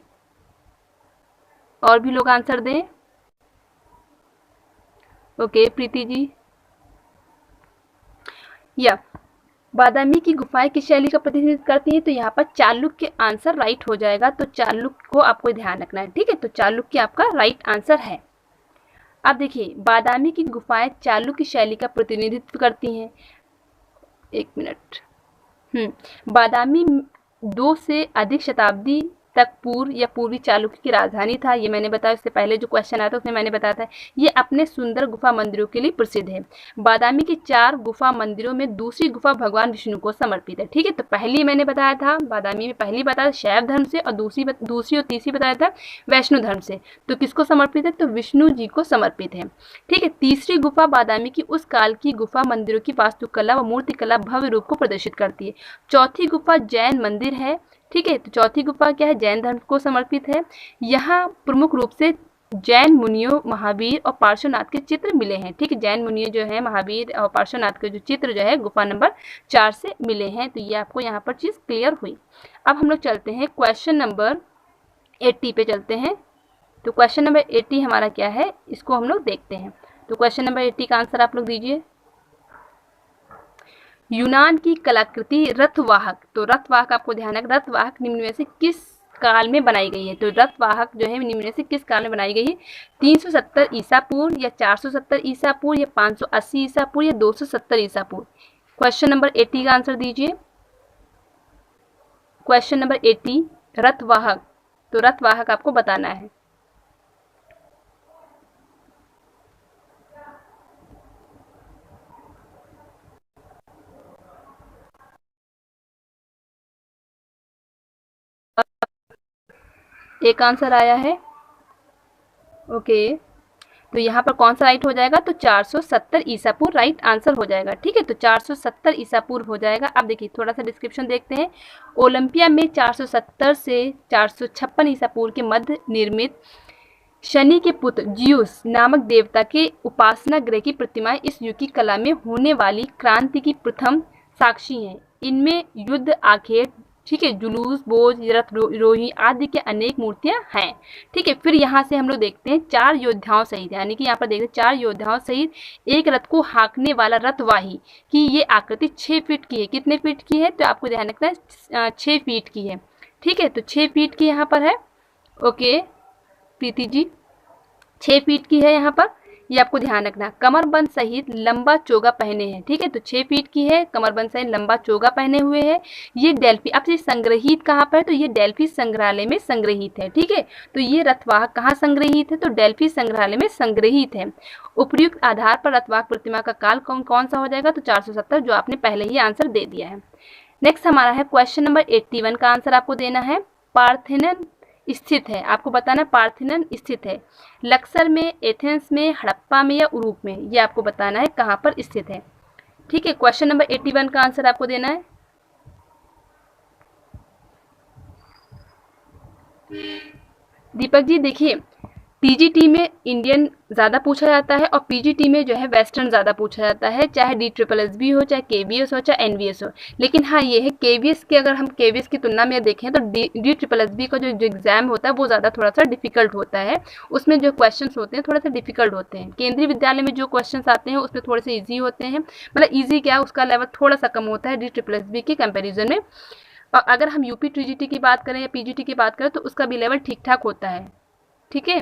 और भी लोग आंसर दें। ओके प्रीति जी, या बादामी की गुफाएं किस शैली का प्रतिनिधित्व करती हैं, तो यहाँ पर चालुक्य आंसर राइट हो जाएगा। तो चालुक्य को आपको ध्यान रखना है। ठीक है, तो चालुक्य आपका राइट आंसर है। अब देखिए, बादामी की गुफाएं चालुक्य शैली का प्रतिनिधित्व करती हैं। एक मिनट, बादामी 2 से अधिक शताब्दी तक पूर्व या पूर्वी चालुक्य की राजधानी था। ये मैंने बताया, इससे पहले जो क्वेश्चन आया था उसमें मैंने बताया था। ये अपने सुंदर गुफा मंदिरों के लिए प्रसिद्ध है। बादामी के 4 गुफा मंदिरों में दूसरी गुफा भगवान विष्णु को समर्पित है। ठीक है, तो पहली मैंने बताया था, बादामी में पहली बताया शैव धर्म से, और दूसरी और तीसरी बताया था वैष्णो धर्म से। तो किसको समर्पित है, तो विष्णु जी को समर्पित है। ठीक है, तीसरी गुफा बादामी की उस काल की गुफा मंदिरों की वास्तुकला व मूर्तिकला भव्य रूप को प्रदर्शित करती है। चौथी गुफा जैन मंदिर है। ठीक है, तो चौथी गुफा क्या है, जैन धर्म को समर्पित है। यहाँ प्रमुख रूप से जैन मुनियों, महावीर और पार्श्वनाथ के चित्र मिले हैं। ठीक है, जैन मुनियों जो है, महावीर और पार्श्वनाथ के जो चित्र जो है गुफा नंबर 4 से मिले हैं। तो ये आपको यहाँ पर चीज़ क्लियर हुई। अब हम लोग चलते हैं क्वेश्चन नंबर 80 पे चलते हैं। तो क्वेश्चन नंबर 80 हमारा क्या है, इसको हम लोग देखते हैं। तो क्वेश्चन नंबर 80 का आंसर आप लोग दीजिए। यूनान की कलाकृति रथवाहक, तो रथवाहक आपको ध्यान रखना, रथवाहक निम्न में से किस काल में बनाई गई है, तो रथवाहक जो है निम्न में से किस काल में बनाई गई है, 370 ईसा पूर्व या 470 ईसा पूर्व या 580 ईसा पूर्व या 270 ईसा पूर्व। क्वेश्चन नंबर 80 का आंसर दीजिए। क्वेश्चन नंबर 80 रथवाहक, तो रथवाहक आपको बताना है। एक आंसर आया है। ओके, तो यहाँ पर कौन सा राइट हो जाएगा, तो 470 ईसा पूर्व राइट आंसर हो जाएगा। ठीक है, तो 470 ईसा पूर्व हो जाएगा। अब देखिए थोड़ा सा डिस्क्रिप्शन देखते हैं। ओलंपिया में 470 से 456 ईसा पूर्व के मध्य निर्मित शनि के पुत्र जियूस नामक देवता के उपासना गृह की प्रतिमाएं इस युग की कला में होने वाली क्रांति की प्रथम साक्षी हैं। इनमें युद्ध, आखेट, ठीक है, जुलूस, बोझ, रथरोही आदि के अनेक मूर्तियां हैं। ठीक है, फिर यहाँ से हम लोग देखते हैं 4 योद्धाओं सहित, यानी कि यहाँ पर देखते हैं 4 योद्धाओं सहित एक रथ को हाँकने वाला रथवाही की ये आकृति 6 फीट की है। कितने फीट की है, तो आपको ध्यान रखना है 6 फीट की है। ठीक है, तो 6 फीट की यहाँ पर है। ओके प्रीति जी, 6 फीट की है यहाँ पर, ये आपको ध्यान रखना। कमरबंद सहित लंबा चोगा पहने हैं। ठीक है, तो 6 फीट की है, कमरबंद सहित लंबा चोगा पहने हुए है। ये डेल्फी, अब ये संग्रहित कहाँ पर है, तो ये डेल्फी संग्रहालय में संग्रहित है। ठीक है, तो ये रथवाहक कहाँ संग्रहित है, तो डेल्फी संग्रहालय में संग्रहित है। उपयुक्त आधार पर रथवाहक प्रतिमा का काल कौन सा हो जाएगा, तो 470, जो आपने पहले ही आंसर दे दिया है। नेक्स्ट हमारा है क्वेश्चन नंबर 81 का आंसर आपको देना है। पार्थेनन स्थित है, आपको बताना पार्थेनन स्थित है लक्सर में, एथेंस में, हड़प्पा में या उरूप में, ये आपको बताना है कहाँ पर स्थित है। ठीक है, क्वेश्चन नंबर 81 का आंसर आपको देना है। दीपक जी देखिए, टीजीटी में इंडियन ज़्यादा पूछा जाता है और पीजीटी में जो है वेस्टर्न ज़्यादा पूछा जाता है, चाहे DSSS हो, चाहे KVS हो, चाहे NVS हो। लेकिन हाँ ये है, KVS के अगर हम KVS की तुलना में देखें तो DSSS का जो एग्ज़ाम होता है वो ज़्यादा थोड़ा सा डिफिकल्ट होता है। उसमें जो क्वेश्चन होते हैं थोड़ा सा डिफिकल्ट होते हैं। केंद्रीय विद्यालय में जो क्वेश्चन आते हैं उसमें थोड़े से ईजी होते हैं, मतलब ईजी क्या, उसका लेवल थोड़ा सा कम होता है DSSS के कंपेरिजन में। और अगर हम यूपी टीजीटी की बात करें या पीजीटी की बात करें तो उसका भी लेवल ठीक ठाक होता है। ठीक है,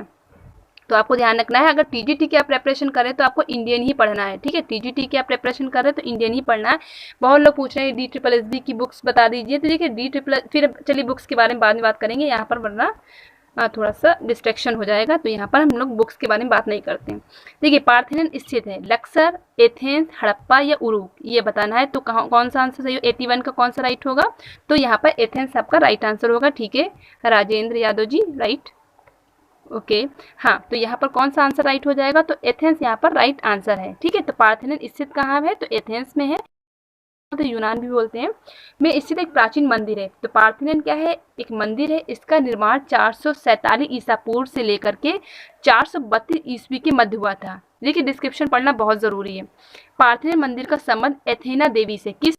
तो आपको ध्यान रखना है, अगर टीजीटी की आप प्रिपरेशन करें तो आपको इंडियन ही पढ़ना है। ठीक है, टीजीटी की आप प्रिपरेशन कर रहे हैं तो इंडियन ही पढ़ना है। बहुत लोग पूछ रहे हैं DSSS की बुक्स बता दीजिए, तो देखिए DSSS, फिर चलिए बुक्स के बारे में बाद में बात करेंगे यहाँ पर, वरना थोड़ा सा डिस्ट्रैक्शन हो जाएगा, तो यहाँ पर हम लोग बुक्स के बारे में बात नहीं करते हैं। देखिए, पार्थेनन स्थित है लक्सर, एथेंस, हड़प्पा या उरुक, ये बताना है। तो कौन सा आंसर सही हो, 81 का कौन सा राइट होगा, तो यहाँ पर एथेंस आपका राइट आंसर होगा। ठीक है, राजेंद्र यादव जी राइट, ओके हाँ, तो यहाँ पर कौन सा आंसर राइट हो जाएगा, तो एथेंस यहाँ पर राइट आंसर है। ठीक है, तो पार्थेनन स्थित कहाँ है, तो एथेंस में है, तो यूनान भी बोलते हैं, में स्थित एक प्राचीन मंदिर है। तो पार्थेनन क्या है, एक मंदिर है। इसका निर्माण 447 ईसा पूर्व से लेकर के 432 ईस्वी के मध्य हुआ था। देखिए, डिस्क्रिप्शन पढ़ना बहुत जरूरी है। पार्थेनन मंदिर का संबंध एथेना देवी से किस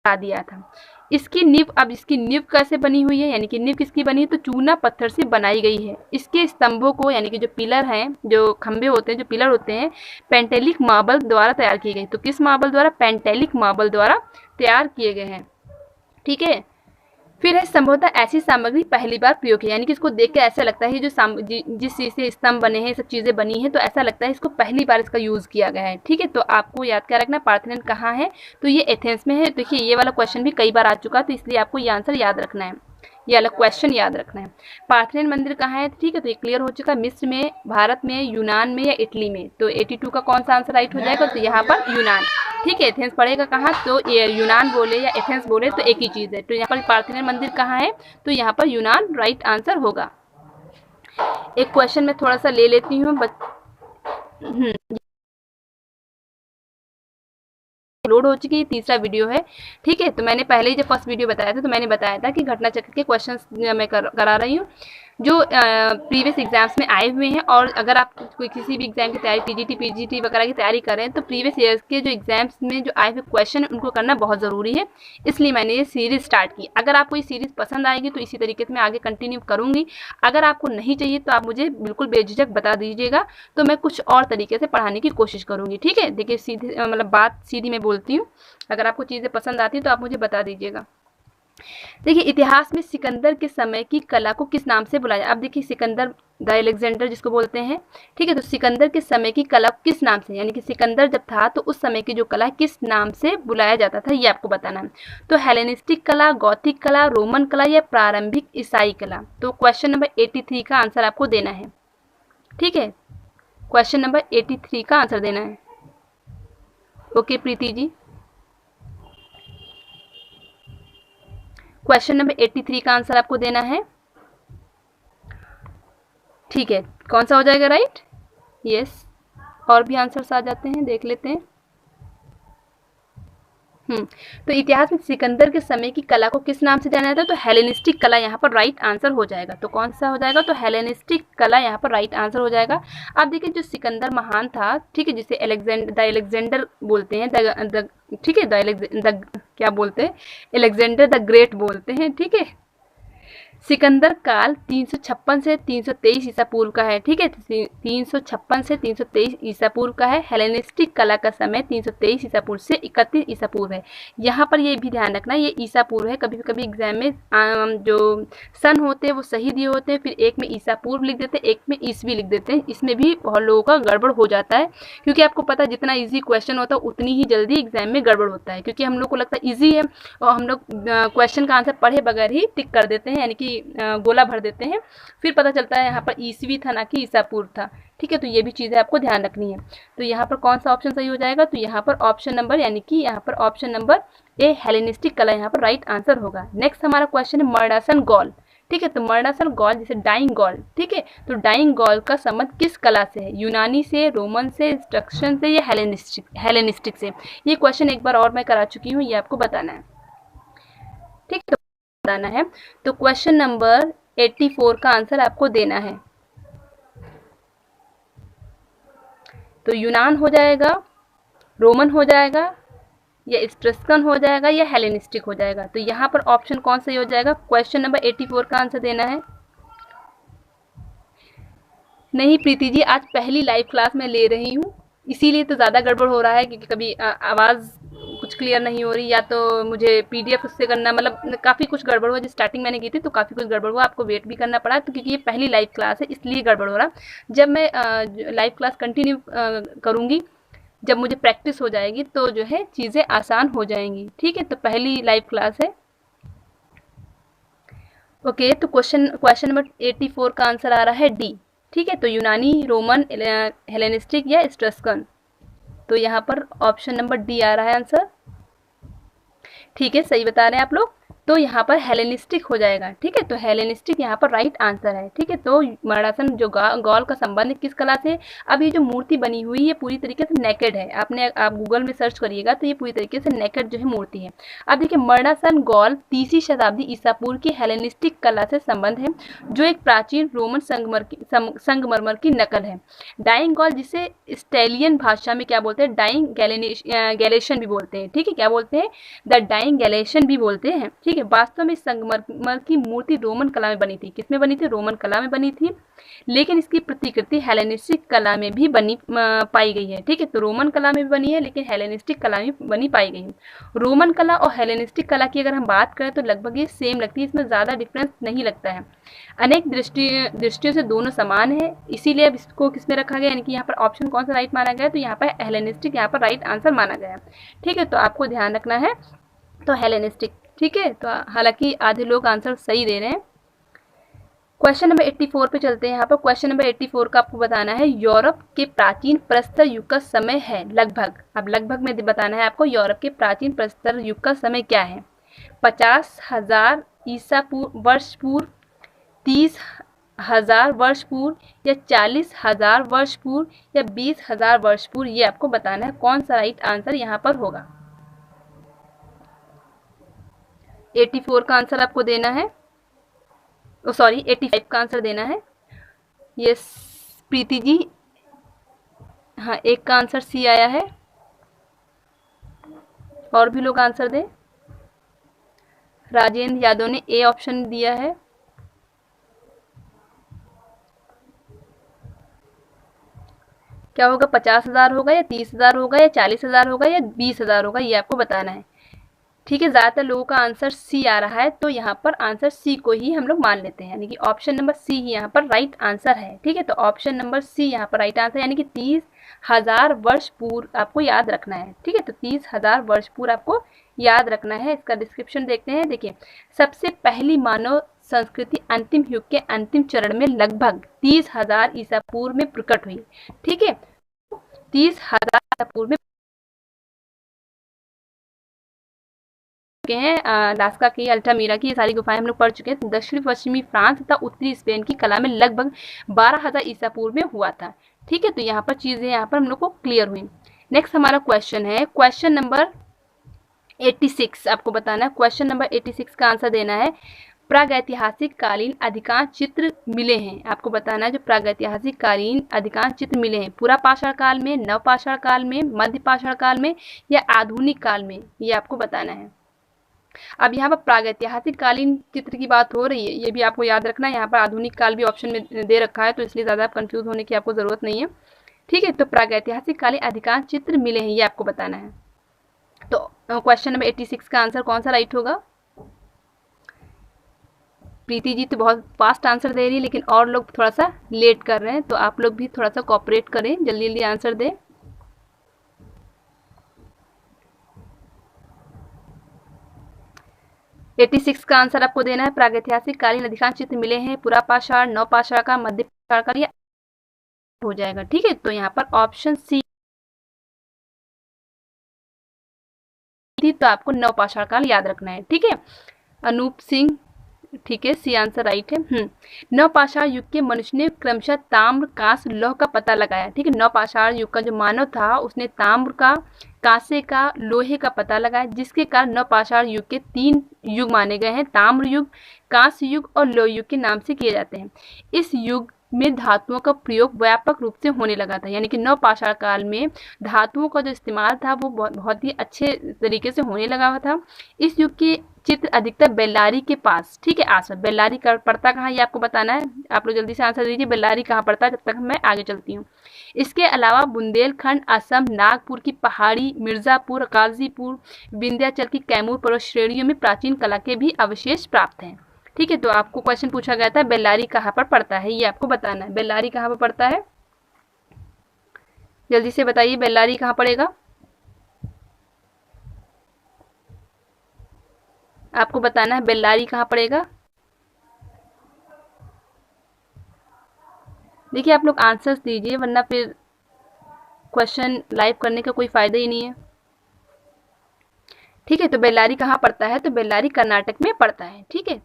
दिया था। इसकी नींव, अब इसकी नींव कैसे बनी हुई है, यानी कि नींव किसकी बनी है, तो चूना पत्थर से बनाई गई है। इसके स्तंभों को, यानी कि जो पिलर हैं, जो खंभे होते हैं, जो पिलर होते हैं, पेंटेलिक मार्बल द्वारा तैयार किए गए। तो किस मार्बल द्वारा, पेंटेलिक मार्बल द्वारा तैयार किए गए हैं। ठीक है, फिर है संभवतः ऐसी सामग्री पहली बार प्रयोग की, यानी कि इसको देख के ऐसा लगता है जो जिस चीज़ से स्तंभ बने हैं, सब चीज़ें बनी हैं, तो ऐसा लगता है इसको पहली बार इसका यूज़ किया गया है। ठीक है, तो आपको याद क्या रखना है, पार्थेनन कहाँ है, तो ये एथेंस में है। देखिए, ये वाला क्वेश्चन भी कई बार आ चुका है, तो इसलिए आपको ये आंसर याद रखना है, ये वाला क्वेश्चन याद रखना है। पार्थेनन मंदिर कहाँ है, ठीक है, तो ये क्लियर हो चुका है, मिस्र में, भारत में, यूनान में या इटली में। तो 82 का कौन सा आंसर राइट हो जाएगा, तो यहाँ पर यूनान। ठीक है, एथेंस पड़ेगा कहाँ, तो ये यूनान बोले या एथेंस बोले तो एक ही चीज़ है। तो यहाँ पर पार्थेनन मंदिर कहाँ है, तो यहाँ पर यूनान राइट आंसर होगा। एक क्वेश्चन मैं थोड़ा सा ले लेती हूँ, लोड हो चुकी है, तीसरा वीडियो है। ठीक है, तो मैंने पहले ही जब फर्स्ट वीडियो बताया था तो मैंने बताया था कि घटना चक्र के क्वेश्चंस मैं करा रही हूँ जो प्रीवियस एग्जाम्स में आए हुए हैं। और अगर आप कोई किसी भी एग्जाम की तैयारी, टीजीटी पीजीटी वगैरह की तैयारी कर रहे हैं, तो प्रीवियस ईयर्स के जो एग्जाम्स में जो आए हुए क्वेश्चन उनको करना बहुत ज़रूरी है, इसलिए मैंने ये सीरीज़ स्टार्ट की। अगर आपको ये सीरीज़ पसंद आएगी तो इसी तरीके से मैं आगे कंटिन्यू करूँगी। अगर आपको नहीं चाहिए तो आप मुझे बिल्कुल बेझिझक बता दीजिएगा, तो मैं कुछ और तरीके से पढ़ाने की कोशिश करूँगी। ठीक है, देखिए सीधी मतलब बात सीधी मैं बोलती हूँ, अगर आपको चीज़ें पसंद आती हैं तो आप मुझे बता दीजिएगा। देखिए, इतिहास में सिकंदर के समय की कला को किस नाम से बुलाया। अब देखिए, सिकंदर द अलेक्जेंडर जिसको बोलते हैं, ठीक है, तो सिकंदर के समय की कला किस नाम से, यानी कि सिकंदर जब था तो उस समय की जो कला किस नाम से बुलाया जाता था, ये आपको बताना है। तो हेलेनिस्टिक कला, गॉथिक कला, रोमन कला या प्रारंभिक ईसाई कला। तो क्वेश्चन नंबर 83 का आंसर आपको देना है। ठीक है, क्वेश्चन नंबर 83 का आंसर देना है। Okay Preeti ji, question number 83 का आंसर आपको देना है। ठीक है, कौन सा हो जाएगा राइट, यस। और भी आंसर्स आ जाते हैं, देख लेते हैं। तो इतिहास में सिकंदर के समय की कला को किस नाम से जाना जाता है, तो हेलेनिस्टिक कला यहाँ पर राइट आंसर हो जाएगा। तो कौन सा हो जाएगा, तो हेलेनिस्टिक कला यहाँ पर राइट आंसर हो जाएगा। अब देखिए, जो सिकंदर महान था, ठीक है, जिसे अलेक्जेंडर बोलते हैं, ठीक है, क्या बोलते हैं, अलेक्जेंडर द ग्रेट बोलते हैं। ठीक है, सिकंदर काल 356 से 323 ईसा पूर्व का है। ठीक है, 356 से 323 ईसा पूर्व का है। हेलेनिस्टिक कला का समय 323 ईसा पूर्व से 31 ईसा पूर्व है। यहाँ पर ये भी ध्यान रखना, ये ईसा पूर्व है। कभी कभी एग्जाम में जो सन होते हैं वो सही दिए होते हैं, फिर एक में ईसा पूर्व लिख देते हैं, एक में ईस्वी लिख देते हैं। इसमें भी बहुत लोगों का गड़बड़ हो जाता है, क्योंकि आपको पता है जितना ईजी क्वेश्चन होता है उतनी ही जल्दी एग्जाम में गड़बड़ होता है, क्योंकि हम लोग को लगता है ईजी है और हम लोग क्वेश्चन का आंसर पढ़े बगैर ही टिक कर देते हैं, यानी कि गोला भर देते हैं। फिर पता चलता है यहाँ पर ईस्वी था ना कि ईसा पूर्व था। ठीक है, तो ये भी चीज़ें आपको ध्यान रखनी है। तो यहाँ पर कौन सा ऑप्शन सही हो जाएगा, तो यहाँ पर ऑप्शन नंबर, यानी कि यहाँ पर ऑप्शन नंबर ए हेलेनिस्टिक कला यहाँ पर राइट आंसर होगा। नेक्स्ट हमारा क्वेश्चन है मर्दासन गॉल। ठीक है। तो मरणासन गॉल जैसे डाइंग गॉल, ठीक है। तो डाइंग गॉल का संबंध किस कला से है? यूनानी से, रोमन से, इंस्ट्रक्शन से या हेलेनिस्टिक से? ये क्वेश्चन एक बार और मैं करा चुकी हूँ, ये आपको बताना है, ठीक है। बताना है। तो क्वेश्चन नंबर 84 का आंसर आपको देना है। तो यूनान हो जाएगा, रोमन हो जाएगा, या इस्ट्रस्कन हो जाएगा, या हेलेनिस्टिक हो जाएगा। तो यहाँ पर ऑप्शन कौन सा हो जाएगा? क्वेश्चन नंबर 84 का आंसर देना है। नहीं प्रीति जी, आज पहली लाइव क्लास मैं ले रही हूँ, इसीलिए तो ज़्यादा गड़बड़ हो रहा है, क्योंकि कभी आवाज़ कुछ क्लियर नहीं हो रही, या तो मुझे पीडीएफ उससे करना, मतलब काफ़ी कुछ गड़बड़ हुआ। जो स्टार्टिंग मैंने की थी तो काफ़ी कुछ गड़बड़ हुआ, आपको वेट भी करना पड़ा, तो क्योंकि ये पहली लाइव क्लास है इसलिए गड़बड़ हो रहा। जब मैं लाइव क्लास कंटिन्यू करूँगी, जब मुझे प्रैक्टिस हो जाएगी, तो जो है चीज़ें आसान हो जाएंगी, ठीक है। तो पहली लाइव क्लास है। ओके, तो क्वेश्चन नंबर 84 का आंसर आ रहा है डी, ठीक है। तो यूनानी, रोमन, हेलेनिस्टिक या इस्ट्रस्कन। तो यहाँ पर ऑप्शन नंबर डी आ रहा है आंसर, ठीक है, सही बता रहे हैं आप लोग। तो यहाँ पर हेलेनिस्टिक हो जाएगा, ठीक है। तो हेलेनिस्टिक यहाँ पर राइट आंसर है, ठीक है। तो मरणासन जो गॉल का संबंध किस कला से? अब ये जो मूर्ति बनी हुई है पूरी तरीके से नेकेड है, आप गूगल में सर्च करिएगा तो ये पूरी तरीके से नेकेड जो है मूर्ति है। अब देखिए, मरणासन गॉल 3वीं शताब्दी ईसा पूर्व की हेलेनिस्टिक कला से संबंध है, जो एक प्राचीन रोमन संगमरमर की नकल है। डाइंग गॉल जिसे स्टेलियन भाषा में क्या बोलते हैं? डाइंग गैलेशन भी बोलते हैं, ठीक है। क्या बोलते हैं? द डाइंग गैलेशन भी बोलते हैं, ठीक है। वास्तव में संगमरमर की मूर्ति रोमन कला में बनी थी। किसमें बनी थी? रोमन कला में बनी थी, लेकिन इसकी प्रतिकृति हेलेनिस्टिक कला में भी बनी पाई गई है, ठीक है। तो रोमन कला में भी बनी है, लेकिन हेलेनिस्टिक कला में बनी पाई गई है। रोमन कला और हेलेनिस्टिक कला की अगर हम बात करें तो लगभग ये सेम लगती है, इसमें ज़्यादा डिफरेंस नहीं लगता है। अनेक दृष्टियों से दोनों समान है, इसीलिए अब इसको किसमें रखा गया, यानी कि यहाँ पर ऑप्शन कौन सा राइट माना गया? तो यहाँ पर हेलेनिस्टिक यहाँ पर राइट आंसर माना गया, ठीक है। तो आपको ध्यान रखना है, तो हेलेनिस्टिक, ठीक है। तो हालांकि आधे लोग आंसर सही दे रहे हैं। क्वेश्चन नंबर 84 पे चलते हैं। यहाँ पर क्वेश्चन नंबर 84 का आपको बताना है, यूरोप के प्राचीन प्रस्तर युग का समय है लगभग। अब लगभग में बताना है आपको, यूरोप के प्राचीन प्रस्तर युग का समय क्या है? 50,000 ईसा वर्ष पूर्व, 30,000 वर्ष पूर्व, या 40,000 वर्ष पूर्व, या 20,000 वर्ष पूर्व? ये आपको बताना है, कौन सा राइट आंसर यहाँ पर होगा। 84 का आंसर आपको देना है, सॉरी 85 का आंसर देना है। यस प्रीति जी, हाँ, एक का आंसर सी आया है, और भी लोग आंसर दें। राजेंद्र यादव ने ए ऑप्शन दिया है। क्या होगा? 50,000 होगा, या 30,000 होगा, या 40,000 होगा, या 20,000 होगा? ये आपको बताना है, ठीक है। ज़्यादातर लोगों का आंसर सी आ रहा है, तो यहाँ पर आंसर सी को ही हम लोग मान लेते हैं, यानी कि ऑप्शन नंबर सी ही यहाँ पर राइट आंसर है, ठीक है। तो ऑप्शन नंबर सी यहाँ पर राइट आंसर, यानी कि 30,000 वर्ष पूर्व आपको याद रखना है, ठीक है। तो 30,000 वर्ष पूर्व आपको याद रखना है। इसका डिस्क्रिप्शन देखते हैं। देखिए, सबसे पहली मानव संस्कृति अंतिम युग के अंतिम चरण में लगभग 30,000 ईसा पूर्व में प्रकट हुई, ठीक है। 30,000 ईसा पूर्व में हैं। लास्का की, अल्टामीरा की, ये सारी गुफाएं हम लोग पढ़ चुके हैं। दक्षिण पश्चिमी फ्रांस तथा उत्तरी स्पेन की कला में लगभग 12,000 ईसा पूर्व में हुआ था, ठीक है। तो यहाँ पर चीज़ें यहाँ पर हम लोग को क्लियर हुई। नेक्स्ट हमारा क्वेश्चन है, क्वेश्चन नंबर 86 आपको बताना है। क्वेश्चन नंबर 86 का आंसर देना है, प्रागैतिहासिक कालीन अधिकांश चित्र मिले हैं। आपको बताना है जो प्रागैतिहासिक कालीन अधिकांश चित्र मिले हैं, पुरा पाषाण काल में, नव पाषाण काल में, मध्य पाषाण काल में, या आधुनिक काल में? ये आपको बताना है। अब यहाँ पर प्रागैतिहासिक कालीन चित्र की बात हो रही है, ये भी आपको याद रखना है। यहाँ पर आधुनिक काल भी ऑप्शन में दे रखा है, तो इसलिए ज़्यादा कंफ्यूज होने की आपको ज़रूरत नहीं है, ठीक है। तो प्रागैतिहासिक कालीन अधिकांश चित्र मिले हैं, ये आपको बताना है। तो क्वेश्चन नंबर 86 का आंसर कौन सा राइट होगा? प्रीति जी तो बहुत फास्ट आंसर दे रही है, लेकिन और लोग थोड़ा सा लेट कर रहे हैं, तो आप लोग भी थोड़ा सा कोऑपरेट करें, जल्दी जल्दी आंसर दें। एटी 86 का आंसर आपको देना है, प्रागैतिहासिक कालीन अधिकांश चित्र मिले हैं, पुरा पाषाण, नव पाषाण का, मध्य पाषाण का, हो जाएगा, ठीक है। तो यहाँ पर ऑप्शन सी, तो आपको नव पाषाण काल याद रखना है, ठीक है। अनूप सिंह ठीक है, सी आंसर राइट है। नवपाषाण युग के मनुष्य ने क्रमशः ताम्र, कांस्य, लौह का पता लगाया। ठीक है, नवपाषाण युग का जो मानव था उसने ताम्र का, कांसे का, लोहे का पता लगाया, जिसके कारण नवपाषाण युग के 3 युग माने गए हैं, ताम्र युग, कांस्य युग और लौह युग के नाम से किए जाते हैं। इस युग में धातुओं का प्रयोग व्यापक रूप से होने लगा था, यानी कि नवपाषाण काल में धातुओं का जो इस्तेमाल था वो बहुत ही अच्छे तरीके से होने लगा था। इस युग के चित्र अधिकतर बेल्लारी के पास, ठीक है, आसपास। बेल्लारी पड़ता कहाँ, ये आपको बताना है। आप लोग जल्दी से आंसर दीजिए, बेल्लारी कहाँ पड़ता है, जब तक मैं आगे चलती हूँ। इसके अलावा बुंदेलखंड, असम, नागपुर की पहाड़ी, मिर्जापुर, गाजीपुर, विंध्याचल की कैमूर पर्वत श्रेणियों में प्राचीन कला के भी अवशेष प्राप्त हैं। ठीक है, तो आपको क्वेश्चन पूछा गया था बेल्लारी कहाँ पर पड़ता है, ये आपको बताना है। बेल्लारी कहाँ पर पड़ता है, जल्दी से बताइए, बेल्लारी कहाँ पड़ेगा, आपको बताना है बेल्लारी कहाँ पड़ेगा। देखिए आप लोग आंसर्स दीजिए, वरना फिर क्वेश्चन लाइव करने का कोई फायदा ही नहीं है। ठीक है, तो बेल्लारी कहाँ पड़ता है, तो बेल्लारी कर्नाटक में पड़ता है। ठीक है,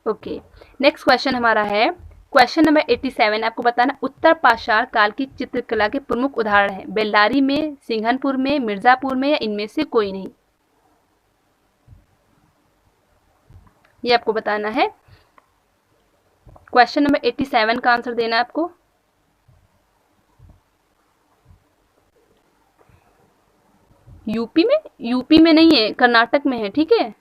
ओके। नेक्स्ट क्वेश्चन हमारा है क्वेश्चन नंबर 87। आपको बताना उत्तर पाषाण काल की चित्रकला के प्रमुख उदाहरण है। बेल्लारी में, सिंघनपुर में, मिर्जापुर में या इनमें से कोई नहीं, ये आपको बताना है। क्वेश्चन नंबर 87 का आंसर देना है आपको। यूपी में नहीं है, कर्नाटक में है। ठीक है,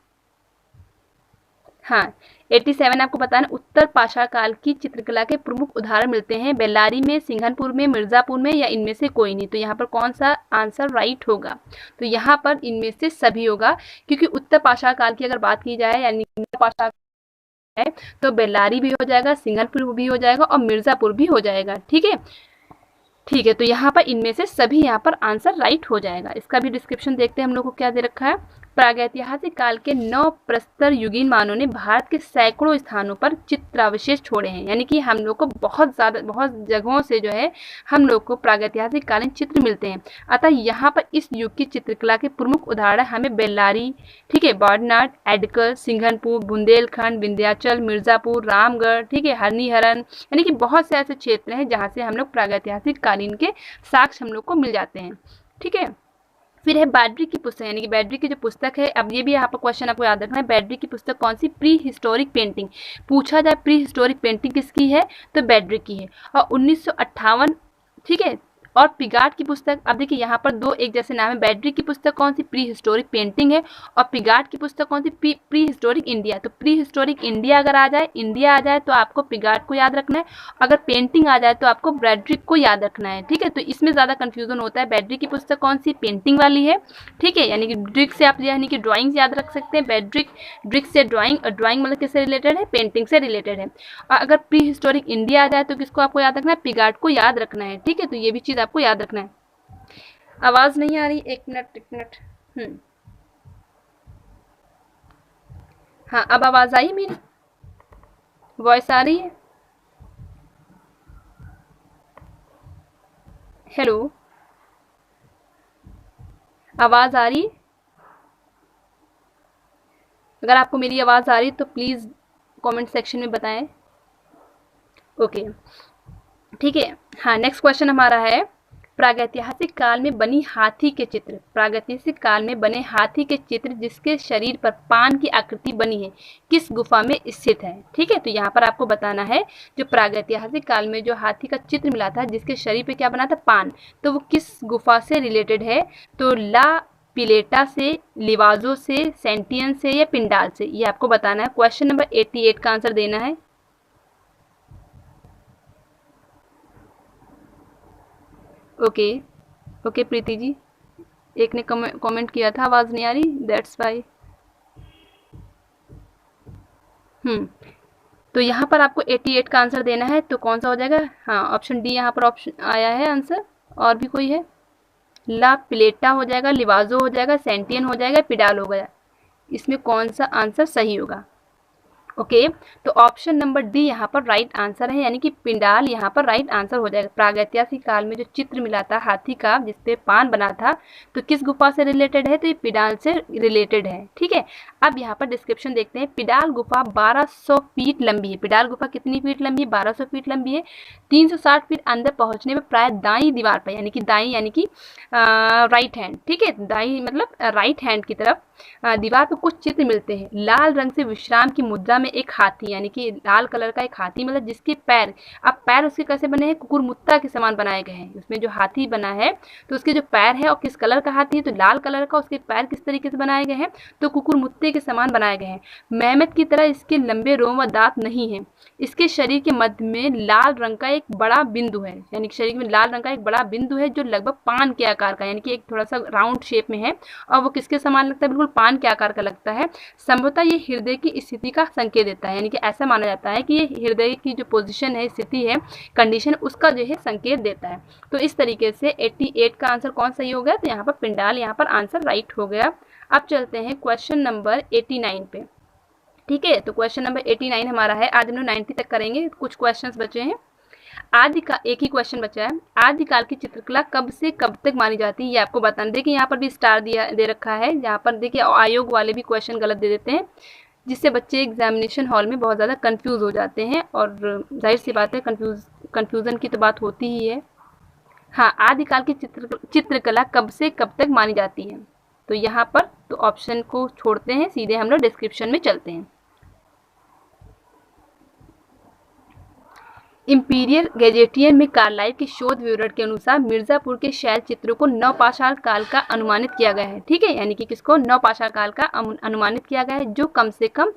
हाँ, 87 आपको बताना उत्तर पाषाण काल की चित्रकला के प्रमुख उदाहरण मिलते हैं बेल्लारी में, सिंघनपुर में, मिर्जापुर में या इनमें से कोई नहीं। तो यहाँ पर कौन सा आंसर राइट होगा, तो यहाँ पर इनमें से सभी होगा, क्योंकि उत्तर पाषाण काल की अगर बात की जाए यानी पाषाण है तो बेल्लारी भी हो जाएगा, सिंघनपुर भी हो जाएगा और मिर्जापुर भी हो जाएगा। ठीक है, ठीक है, तो यहाँ पर इनमें से सभी यहाँ पर आंसर राइट हो जाएगा। इसका भी डिस्क्रिप्शन देखते हैं हम लोग को क्या दे रखा है। प्रागैतिहासिक काल के 9 प्रस्तर युगीन मानव ने भारत के सैकड़ों स्थानों पर चित्रावशेष छोड़े हैं, यानी कि हम लोग को बहुत जगहों से जो है हम लोग को प्रागैतिहासिक कालीन चित्र मिलते हैं। अतः यहाँ पर इस युग की चित्रकला के प्रमुख उदाहरण हमें बेल्लारी, ठीक है, वायनाड, एडकर, सिंघनपुर, बुंदेलखंड, विंध्याचल, मिर्जापुर, रामगढ़, ठीक है, हरनिहरन, यानी कि बहुत से ऐसे क्षेत्र हैं जहाँ से हम लोग प्रागैतिहासिक कालीन के साक्ष्य हम लोग को मिल जाते हैं। ठीक है, फिर है बैड्री की पुस्तक, यानी कि बैड्री की जो पुस्तक है, अब ये भी यहाँ पर क्वेश्चन आपको याद रखना है, बैड्री की पुस्तक कौन सी, प्री हिस्टोरिक पेंटिंग। पूछा जाए प्री हिस्टोरिक पेंटिंग किसकी है, तो बैड्री की है, और 1958, ठीक है। और पिगाट की पुस्तक, अब देखिए यहाँ पर 2 एक जैसे नाम है, बैड्री की पुस्तक कौन सी, प्री हिस्टोरिक पेंटिंग है, और पिगाट की पुस्तक कौन सी, प्री हिस्टोरिक इंडिया। तो प्री हिस्टोरिक इंडिया अगर आ जाए, इंडिया आ जाए तो आपको पिगाट को याद रखना है, अगर पेंटिंग आ जाए तो आपको बैड्री को याद रखना है। ठीक है, तो इसमें ज़्यादा कन्फ्यूजन होता है। बैड्री की पुस्तक कौन सी, पेंटिंग वाली है। ठीक है, यानी कि ड्रिक से आप यानी कि ड्राइंग याद रख सकते हैं, ड्रिक से ड्राइंग, और ड्राइंग मतलब किससे रिलेटेड है, पेंटिंग से रिलेटेड है। और अगर प्री हिस्टोरिक इंडिया आ जाए तो किसको आपको याद रखना है, पिगाट को याद रखना है। ठीक है, तो ये भी चीज़ आपको याद रखना है। आवाज नहीं आ रही, एक मिनट। हाँ, अब आवाज आई, मेरी वॉइस आ रही है, हेलो, आवाज आ रही है, अगर आपको मेरी आवाज आ रही है तो प्लीज कमेंट सेक्शन में बताएं। ओके, ठीक है, हाँ, नेक्स्ट क्वेश्चन हमारा है प्रागैतिहासिक काल में बनी हाथी के चित्र। प्रागैतिहासिक काल में बने हाथी के चित्र जिसके शरीर पर पान की आकृति बनी है, किस गुफा में स्थित है। ठीक है, तो यहाँ पर आपको बताना है जो प्रागैतिहासिक काल में जो हाथी का चित्र मिला था जिसके शरीर पे क्या बना था, पान, तो वो किस गुफा से रिलेटेड है, तो ला पिलेटा से, लिवाजो से, सेंटियन से या पिंडाल से, ये आपको बताना है। क्वेश्चन नंबर 88 का आंसर देना है। ओके प्रीति जी, एक ने कमेंट किया था आवाज नहीं आ रही, दैट्स वाई। तो यहाँ पर आपको 88 का आंसर देना है, तो कौन सा हो जाएगा, हाँ, ऑप्शन डी यहाँ पर ऑप्शन आया है आंसर। और भी कोई है, ला पिलेटा हो जाएगा, लिवाजो हो जाएगा, सेंटियन हो जाएगा, पिडाल हो गया, इसमें कौन सा आंसर सही होगा। ओके, तो ऑप्शन नंबर डी यहाँ पर राइट आंसर है, यानी कि पिंडाल यहाँ पर राइट आंसर हो जाएगा। प्रागैतिहासिक काल में जो चित्र मिला था हाथी का जिसपे पान बना था, तो किस गुफा से रिलेटेड है, तो ये पिंडाल से रिलेटेड है। ठीक है, अब यहाँ पर डिस्क्रिप्शन देखते हैं। पिडाल गुफा 1200 फीट लंबी है। पिडाल गुफा कितनी फीट लंबी है? 1200 फीट लंबी है। 360 फीट अंदर पहुंचने में प्राय दाई दीवार पर, यानी कि दाई यानी कि राइट हैंड, ठीक है, दाई मतलब राइट हैंड की तरफ दीवार पर कुछ चित्र मिलते हैं। लाल रंग से विश्राम की मुद्रा में एक हाथी, यानी कि लाल कलर का एक हाथी, मतलब जिसके पैर, अब पैर उसके कैसे बने हैं? कुकुरमुत्ता के समान बनाए गए हैं। उसमें जो हाथी बना है तो उसके जो पैर है, और किस कलर का हाथी है? तो लाल कलर का। उसके पैर किस तरीके से बनाए गए हैं? तो कुकुरमुत्ते के समान बनाए गए हैं। मेहमत की तरह इसके लंबे रोम व दांत नहीं है। इसके शरीर के मध्य में लाल रंग का एक बड़ा बिंदु है, यानी कि शरीर में लाल रंग का एक बड़ा बिंदु है जो लगभग पान के आकार का, यानी कि एक थोड़ा सा राउंड शेप में है, और वो किसके समान लगता है? बिल्कुल पान के आकार का लगता है। संभवतः ये हृदय की स्थिति का संकेत देता है, यानी कि ऐसा माना जाता है कि ये हृदय की जो पोजीशन है, स्थिति है, कंडीशन, उसका जो है संकेत देता है। तो इस तरीके से 88 का आंसर कौन सही हो गया? तो यहाँ पर पिंडाल यहाँ पर आंसर राइट हो गया। अब चलते हैं क्वेश्चन नंबर 89 पे, ठीक है। तो क्वेश्चन नंबर 89 हमारा है। आज हम लोग 90 तक करेंगे, कुछ क्वेश्चंस बचे हैं। एक ही क्वेश्चन बचा है। आदिकाल की चित्रकला कब से कब तक मानी जाती है, ये आपको बताना। देखिए यहाँ पर भी स्टार दे रखा है। यहाँ पर देखिए आयोग वाले भी क्वेश्चन गलत दे देते हैं, जिससे बच्चे एग्जामिनेशन हॉल में बहुत ज़्यादा कंफ्यूज हो जाते हैं, और जाहिर सी बात है कंफ्यूजन की तो बात होती ही है। हाँ, आदिकाल की चित्रकला कब से कब तक मानी जाती है? तो यहाँ पर तो ऑप्शन को छोड़ते हैं, सीधे हम लोग डिस्क्रिप्शन में चलते हैं। इंपीरियल गैजेटियन में कार्लाइव के शोध विवरण के अनुसार मिर्जापुर के शैल चित्रों को नवपाषाण काल का अनुमानित किया गया है, ठीक है, यानी कि किसको? नवपाषाण काल का अनुमानित किया गया है, जो कम से कम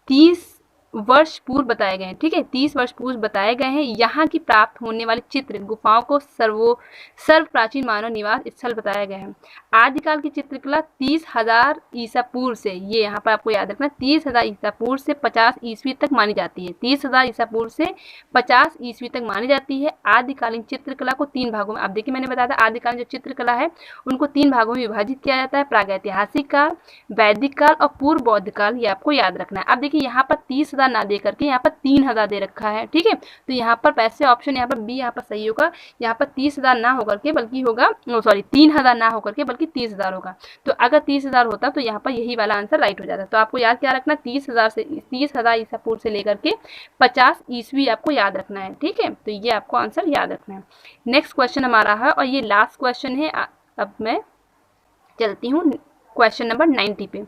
30 वर्ष पूर्व बताए गए हैं, ठीक है, 30 वर्ष पूर्व बताए गए हैं। यहाँ की प्राप्त होने वाले चित्र गुफाओं को सर्व प्राचीन मानव निवास स्थल बताया गया है। आदिकाल की चित्रकला 30,000 ईसा पूर्व से, ये यहाँ पर आपको याद रखना, 30,000 ईसा पूर्व से 50 ईस्वी तक मानी जाती है। 30,000 ईसा पूर्व से 50 ईस्वी तक मानी जाती है। आदिकालीन चित्रकला को 3 भागों में, अब देखिए मैंने बताया था आदिकालीन जो चित्रकला है उनको 3 भागों में विभाजित किया जाता है। प्रागैतिहासिक काल, वैदिक काल और पूर्व बौद्ध काल, ये आपको याद रखना है। अब देखिए यहाँ पर 30,000 ना दे करके यहाँ पर 3,000 दे रखा है, ठीक है। तो यहाँ पर वैसे ऑप्शन यहाँ पर बी यहाँ पर सही होगा। यहाँ पर 30,000 ना होकर के बल्कि होगा, 3,000 ना होकर के बल्कि 30,000 होगा। तो अगर 30,000 होता तो यहाँ पर यही वाला आंसर राइट हो जाता। तो आपको याद क्या रखना? 30,000 ईसा पूर्व से लेकर के 50 ईस्वी आपको याद रखना है, ठीक है। तो ये आपको आंसर याद रखना है। नेक्स्ट क्वेश्चन हमारा है, और ये लास्ट क्वेश्चन है। अब मैं चलती हूँ क्वेश्चन नंबर 90 पे।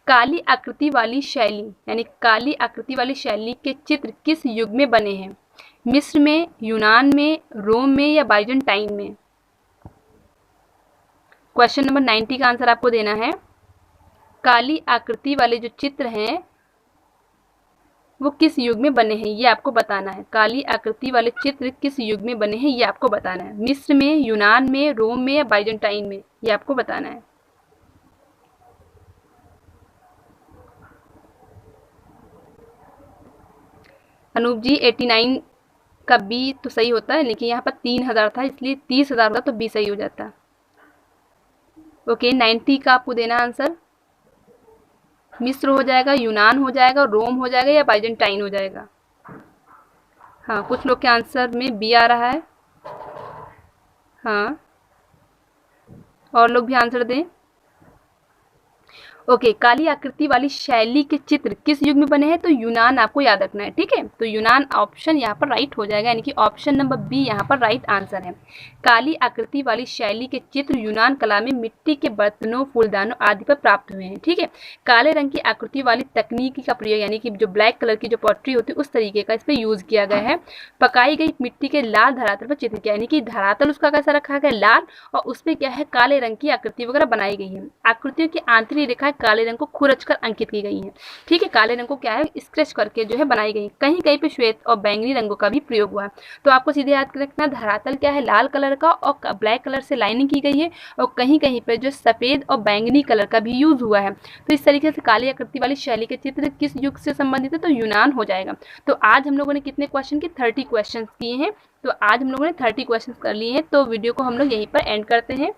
काली आकृति वाली शैली, यानी काली आकृति वाली शैली के चित्र किस युग में बने हैं? मिस्र में, यूनान में, रोम में या बाइजेंटाइन में? क्वेश्चन नंबर 90 का आंसर आपको देना है। काली आकृति वाले जो चित्र हैं वो किस युग में बने हैं, ये आपको बताना है। काली आकृति वाले चित्र किस युग में बने हैं, ये आपको बताना है। मिस्र में, यूनान में, रोम में या बाइजेंटाइन में, ये आपको बताना है। अनूप जी 89 का बी तो सही होता है, लेकिन यहाँ पर 3,000 था इसलिए 30,000 होता तो बी सही हो जाता। ओके, 90 का आपको देना आंसर। मिस्र हो जाएगा, यूनान हो जाएगा, रोम हो जाएगा या बाइजेंटाइन हो जाएगा? हाँ, कुछ लोग के आंसर में बी आ रहा है। हाँ, और लोग भी आंसर दें। ओके, काली आकृति वाली शैली के चित्र किस युग में बने हैं? तो यूनान आपको याद रखना है, ठीक है। तो यूनान ऑप्शन यहाँ पर राइट हो जाएगा, यानी कि ऑप्शन नंबर बी यहाँ पर राइट आंसर है। काली आकृति वाली शैली के चित्र यूनान कला में मिट्टी के बर्तनों, फूलदानों आदि पर प्राप्त हुए हैं, ठीक है। काले रंग की आकृति वाली तकनीकी का प्रयोग, यानी कि जो ब्लैक कलर की जो पॉटरी होती है उस तरीके का इस पर यूज किया गया है। पकाई गई मिट्टी के लाल धरातल पर चित्र किया, यानी कि धरातल उसका कैसा रखा गया? लाल, और उसमें क्या है? काले रंग की आकृति वगैरह बनाई गई है। आकृतियों की आंतरिक रेखा काले रंग को खुरच कर अंकित की गई है, ठीक है। काले रंग को क्या है? स्क्रैच करके जो है बनाई गई। कहीं कहीं पे श्वेत और बैंगनी रंगों का भी प्रयोग हुआ है। तो आपको सीधे याद रखना, धरातल क्या है? लाल कलर का, और ब्लैक कलर से लाइनिंग की गई है, और कहीं कहीं पे जो सफेद और बैंगनी कलर का भी यूज हुआ है। तो इस तरीके से काली आकृति वाली शैली के चित्र किस युग से संबंधित है? तो यूनान हो जाएगा। तो आज हम लोगों ने कितने क्वेश्चन के? 30 क्वेश्चन किए हैं। तो आज हम लोगों ने 30 क्वेश्चन कर लिए हैं। तो वीडियो को हम लोग यहीं पर एंड करते हैं।